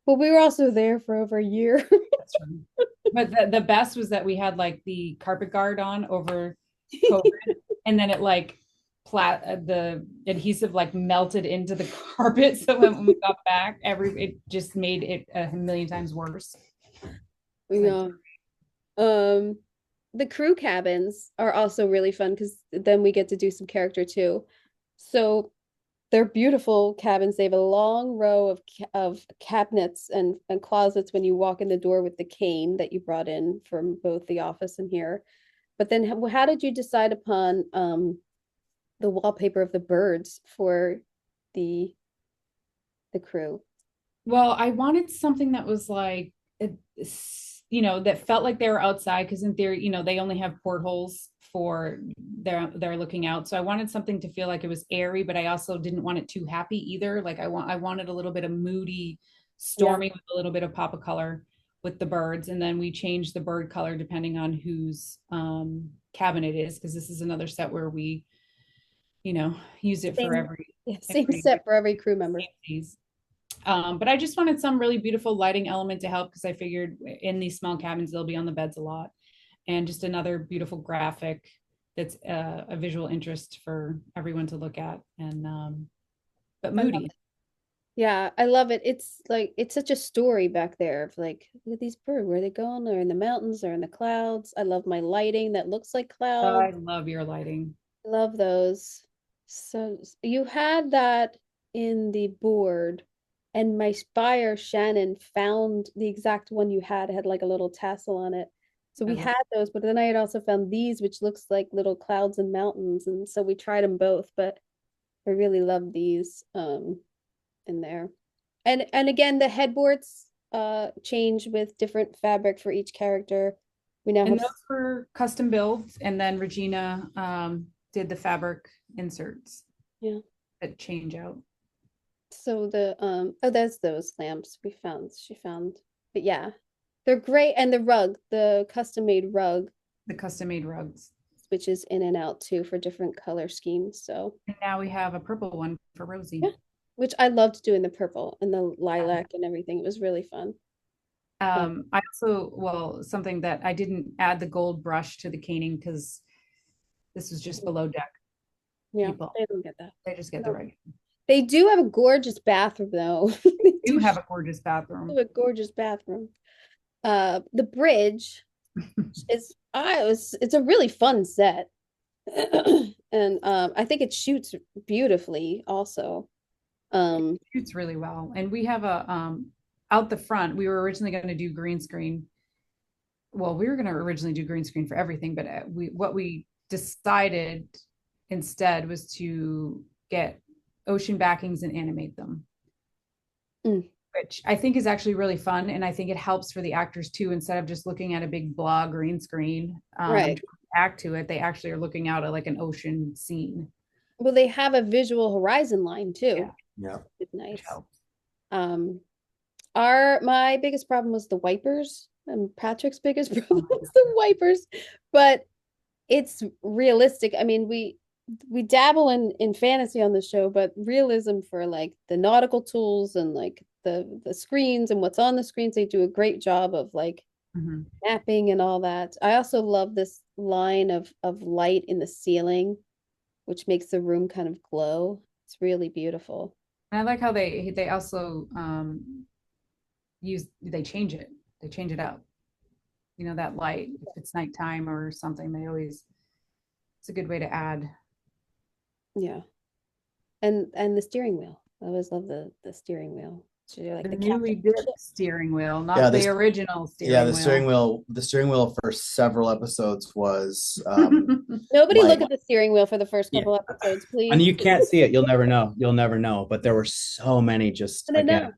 But we were also there for over a year. That's true. But the best was that we had like the carpet guard on over COVID, and then it like the adhesive like melted into the carpet. So when we got back, it just made it a million times worse. Yeah. Um, the crew cabins are also really fun because then we get to do some character too. So they're beautiful cabins. They have a long row of cabinets and closets when you walk in the door with the cane that you brought in from both the office and here. But then how did you decide upon the wallpaper of the birds for the the crew? Well, I wanted something that was like, that felt like they were outside because in theory, they only have portholes for they're looking out. So I wanted something to feel like it was airy, but I also didn't want it too happy either. Like I wanted a little bit of moody, stormy Yeah. with a little bit of pop of color with the birds, and then we changed the bird color depending on whose cabin it is, because this is another set where we, use it for Same, yeah, same every set for every crew member. but I just wanted some really beautiful lighting element to help because I figured in these small cabins, they'll be on the beds a lot. And just another beautiful graphic that's a visual interest for everyone to look at. And, but moody. Yeah, I love it. It's like it's such a story back there of like, look at these birds. Where are they going? They're in the mountains, they're in the clouds. I love my lighting that looks like clouds. I love your lighting. I love those. So you had that in the board, and my buyer Shannon found the exact one you had like a little tassel on it. So we had those, but then I had also found these, which looks like little clouds and mountains, and so we tried them both. But I really love these in there. And again, the headboards change with different fabric for each character. We now And have those were custom builds. And then Regina did the fabric inserts yeah. that change out. So the oh, that's those lamps she found. But yeah, they're great. And the rug, the custom made rug, The custom made rugs. switches in and out too for different color schemes. So And now we have a purple one for Rosie. yeah, which I loved doing the purple and the lilac and everything. It was really fun. I also, well, something that I didn't add the gold brush to the caning because this was just below deck Yeah, people. they don't get that. They just get No. the right. They do have a gorgeous bathroom though. They Do have a gorgeous bathroom. have a gorgeous bathroom. The bridge is it's a really fun set. And I think it shoots beautifully also. It shoots really well. And we have out the front, we were originally going to do green screen. Well, we were going to originally do green screen for everything, but what we decided instead was to get ocean backings and animate them, which I think is actually really fun. And I think it helps for the actors too, instead of just looking at a big blah green screen, Right. act to it, they actually are looking out at like an ocean scene. Well, they have a visual horizon line too. Yeah. It's nice. Um, my biggest problem was the wipers, and Patrick's biggest problem was the wipers, but it's realistic. I mean, we dabble in fantasy on the show, but realism for like the nautical tools and like the screens and what's on the screens, they do a great job of like mapping and all that. I also love this line of light in the ceiling, which makes the room kind of glow. It's really beautiful. And I like how they also they change it. They change it up. You know, that light, if it's nighttime or something, it's a good way to add. Yeah. And the steering wheel. I always love the steering wheel. So you're like The the newly captain. dipped steering wheel, not the original steering wheel. The steering wheel for several episodes was Nobody look at the steering wheel for the first couple episodes, please. And you can't see it. You'll never know. But there were so many, just again,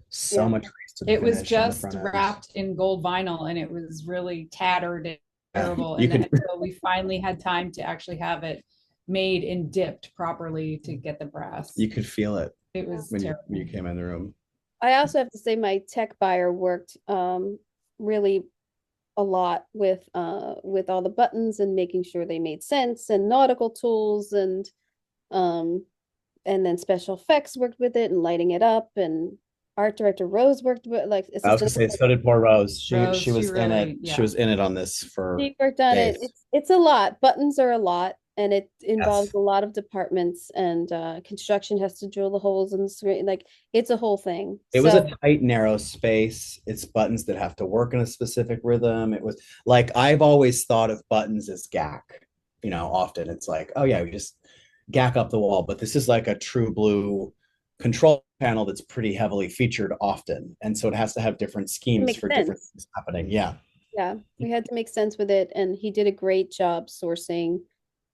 so much race to the It was finish on the just front edge. wrapped in gold vinyl, and it was really tattered and terrible. And then so we finally had time to actually have it made and dipped properly to get the brass. You could feel it. It was when terrible. you came in the room. I also have to say my tech buyer worked really a lot with all the buttons and making sure they made sense, and nautical tools, and then special effects worked with it and lighting it up, and art director Rose worked with like I was gonna say, so did poor Rose. She was in it. Yeah. She was in it on this for she worked on days. it. It's a lot. Buttons are a lot, and it involves a lot of departments, and construction has to drill the holes in the screen. Like, it's a whole thing. It was a tight, narrow space. It's buttons that have to work in a specific rhythm. It was like, I've always thought of buttons as gack. You know, often it's like, oh yeah, we just gack up the wall. But this is like a true blue control panel that's pretty heavily featured often. And so it has to have different schemes for different things happening. Yeah. Yeah, we had to make sense with it. And he did a great job sourcing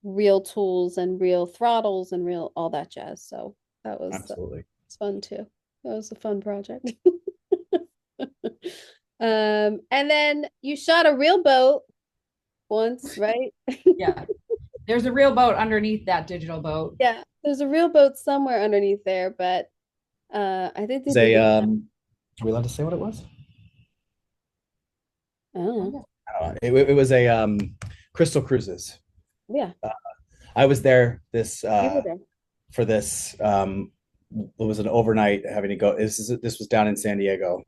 real tools and real throttles and real all that jazz. So that was absolutely fun too. That was a fun project. And then you shot a real boat once, right? Yeah. There's a real boat underneath that digital boat. Yeah, there's a real boat somewhere underneath there, but I think are we allowed to say what it was? I don't know. It was a Crystal Cruises. Yeah. I was there there. for this. It was an overnight having to go. This was down in San Diego.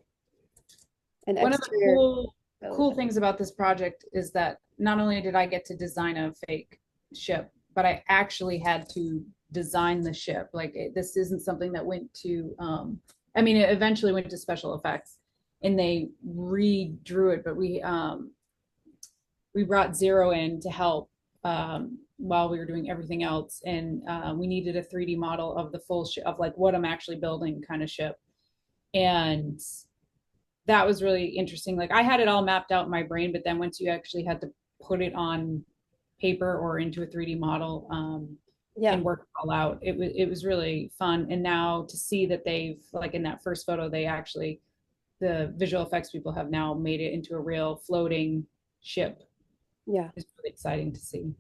One of the cool things about this project is that not only did I get to design a fake ship, but I actually had to design the ship. Like, this isn't something that went to I mean, it eventually went to special effects and they redrew it, but we brought Zero in to help while we were doing everything else, and we needed a 3D model of the full ship, of like what I'm actually building kind of ship. And that was really interesting. Like, I had it all mapped out in my brain, but then once you actually had to put it on paper or into a 3D model and work it all out, it was really fun. And now to see that they've, like in that first photo, the visual effects people have now made it into a real floating ship. Yeah, it's really exciting to see.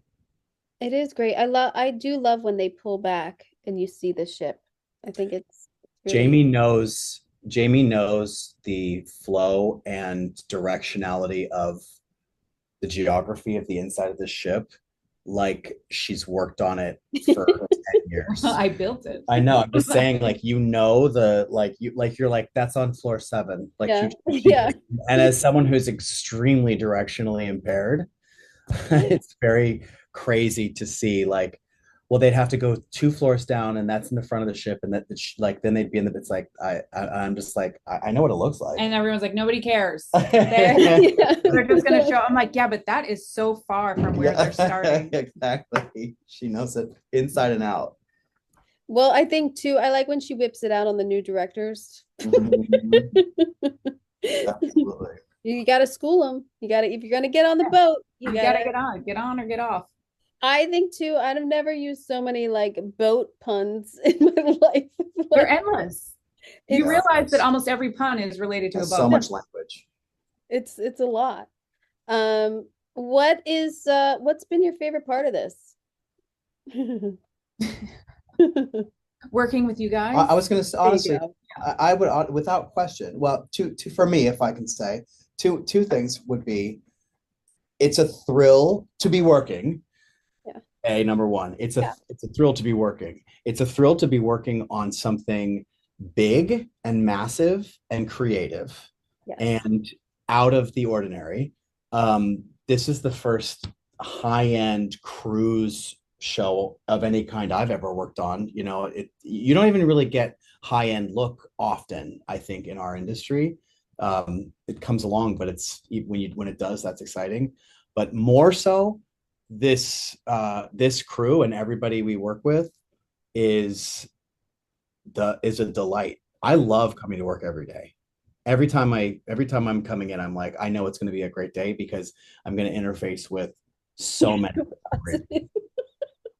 It is great. I do love when they pull back and you see the ship. I think it's really... Jamie knows the flow and directionality of the geography of the inside of the ship, like she's worked on it for 10 years. I built it. I know. I'm just saying, like, you're like, that's on floor 7. Like, yeah. And as someone who's extremely directionally impaired, it's very crazy to see, like, well, they'd have to go 2 floors down, and that's in the front of the ship, and that like then they'd be in the. It's like I'm just like, I know what it looks like, and everyone's like, nobody cares. They're just gonna show. I'm like, yeah, but that is so far from where they're starting. Exactly. She knows it inside and out. Well, I think too, I like when she whips it out on the new directors. Mhm. Absolutely. You got to school them. You got to, if you're going to get on the boat, you You got gotta to. get on or get off. I think too, I've never used so many like boat puns in my life. They're Like endless. You it's, realize that almost every pun is related to a That's so boat. much language. it's a lot. What's been your favorite part of this? Working with you guys. I was going to say, There you honestly, go. I would, without question, well, two for me, if I can say, two things would be, it's a thrill to be working. Yeah. Number one, it's Yeah. a thrill to be working. It's a thrill to be working on something big and massive and creative Yes. and out of the ordinary. This is the first high-end cruise show of any kind I've ever worked on. You don't even really get high-end look often, I think, in our industry. It comes along, but it's when it does, that's exciting. But more so, this crew and everybody we work with is a delight. I love coming to work every day. Every time I'm coming in, I'm like, I know it's going to be a great day because I'm going to interface with so many.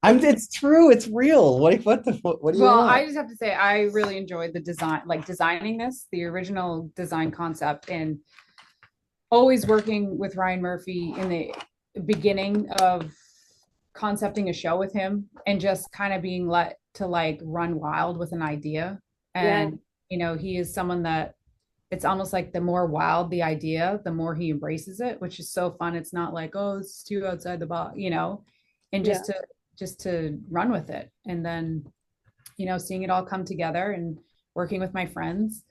It's true. It's real. What do you Well, want? I just have to say, I really enjoyed the design, like designing this, the original design concept, and always working with Ryan Murphy in the beginning of concepting a show with him and just kind of being let to like run wild with an idea. Yeah. And, he is someone that it's almost like the more wild the idea, the more he embraces it, which is so fun. It's not like, oh, it's too outside the box, and Yeah. just to run with it. And then, seeing it all come together and working with my friends.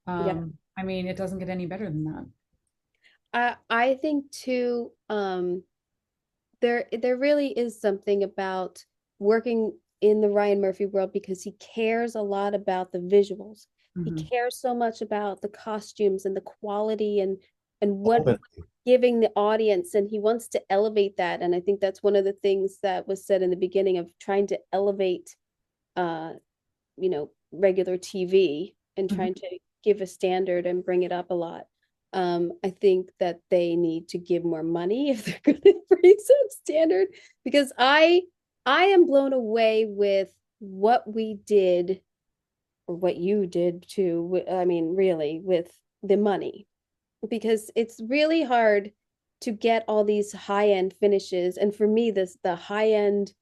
Yeah. I mean, it doesn't get any better than that. I think too, there really is something about working in the Ryan Murphy world because he cares a lot about the visuals. He Mhm. cares so much about the costumes and the quality and what Open. giving the audience, and he wants to elevate that. And I think that's one of the things that was said in the beginning of trying to elevate uh regular TV and Mhm. trying to give a standard and bring it up a lot. I think that they need to give more money if they're going to raise that standard because I am blown away with what we did or what you did too. I mean, really, with the money because it's really hard to get all these high-end finishes. And for me, the high-end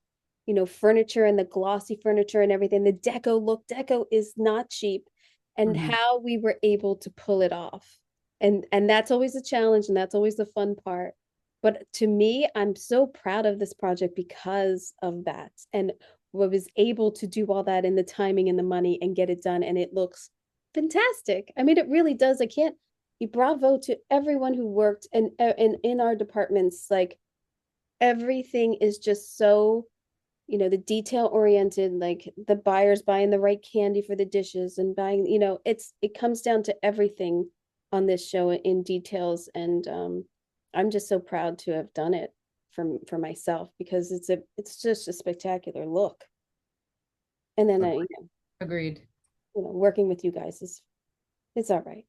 furniture and the glossy furniture and everything. The deco is not cheap, and Mhm. how we were able to pull it off. And that's always a challenge, and that's always the fun part. But to me, I'm so proud of this project because of that. And was able to do all that in the timing and the money and get it done. And it looks fantastic. I mean, it really does. I can't bravo to everyone who worked and in our departments. Like everything is just so the detail oriented, like the buyers buying the right candy for the dishes and buying, it comes down to everything on this show in details. And I'm just so proud to have done it for myself because it's just a spectacular look. And then Agreed. working with you guys is it's all right.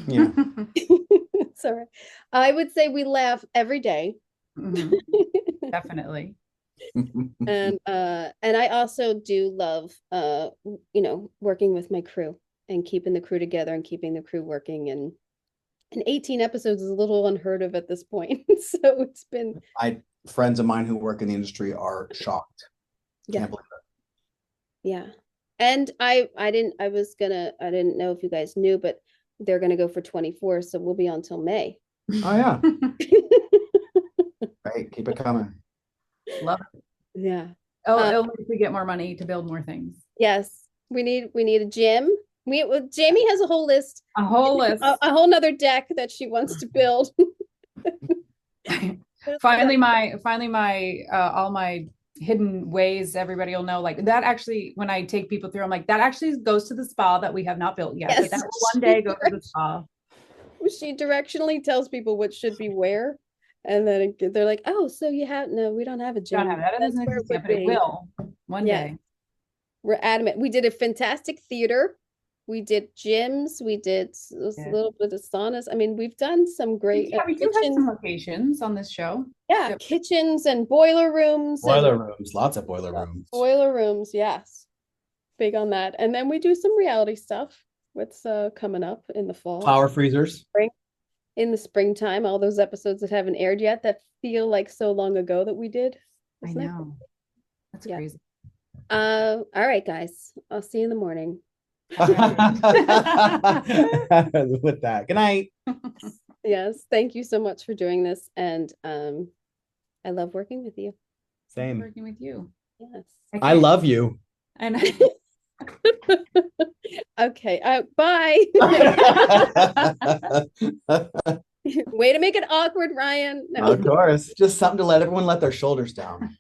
Yeah. It's all right. I would say we laugh every day. Mhm. Definitely. And I also do love working with my crew and keeping the crew together and keeping the crew working, and 18 episodes is a little unheard of at this point. So it's been Friends of mine who work in the industry are shocked. yeah. Can't believe Yeah. And I didn't know if you guys knew, but they're gonna go for 24, so we'll be on till May. it. Oh yeah. Right. Keep it coming. Love it. Yeah. It'll make we get more money to build more things. Yes. We need a gym. Jamie has a whole list. A whole list. A whole nother deck that she wants to build. finally my all my hidden ways everybody will know, like that actually when I take people through, I'm like, that actually goes to the spa that we have not built yet, Yes, but that will one day go to the spa. She directionally tells people what should be where, and then they're like, "Oh, so you have no, we don't have a gym. Don't have that. It That's doesn't where it exist yet, would but it be." will one Yeah. day. We're adamant. We did a fantastic theater. We did gyms. We did a little bit of saunas. I mean, we've done some great Yeah, we do have kitchens. some locations on this show. Yeah, Yep. kitchens and boiler rooms Boiler and rooms, lots of boiler rooms. boiler rooms. Yes, big on that. And then we do some reality stuff. What's coming up in the fall? Flower freezers. Spring. In the springtime, all those episodes that haven't aired yet that feel like so long ago that we did. I Isn't that know. That's Yeah. crazy. All right, guys. I'll see you in the morning. With that, good night. Yes, thank you so much for doing this, and I love working with you. Same. Working with you. Yes. I love you. And Okay, bye. Way to make it awkward, Ryan. No. Of course, just something to let everyone let their shoulders down.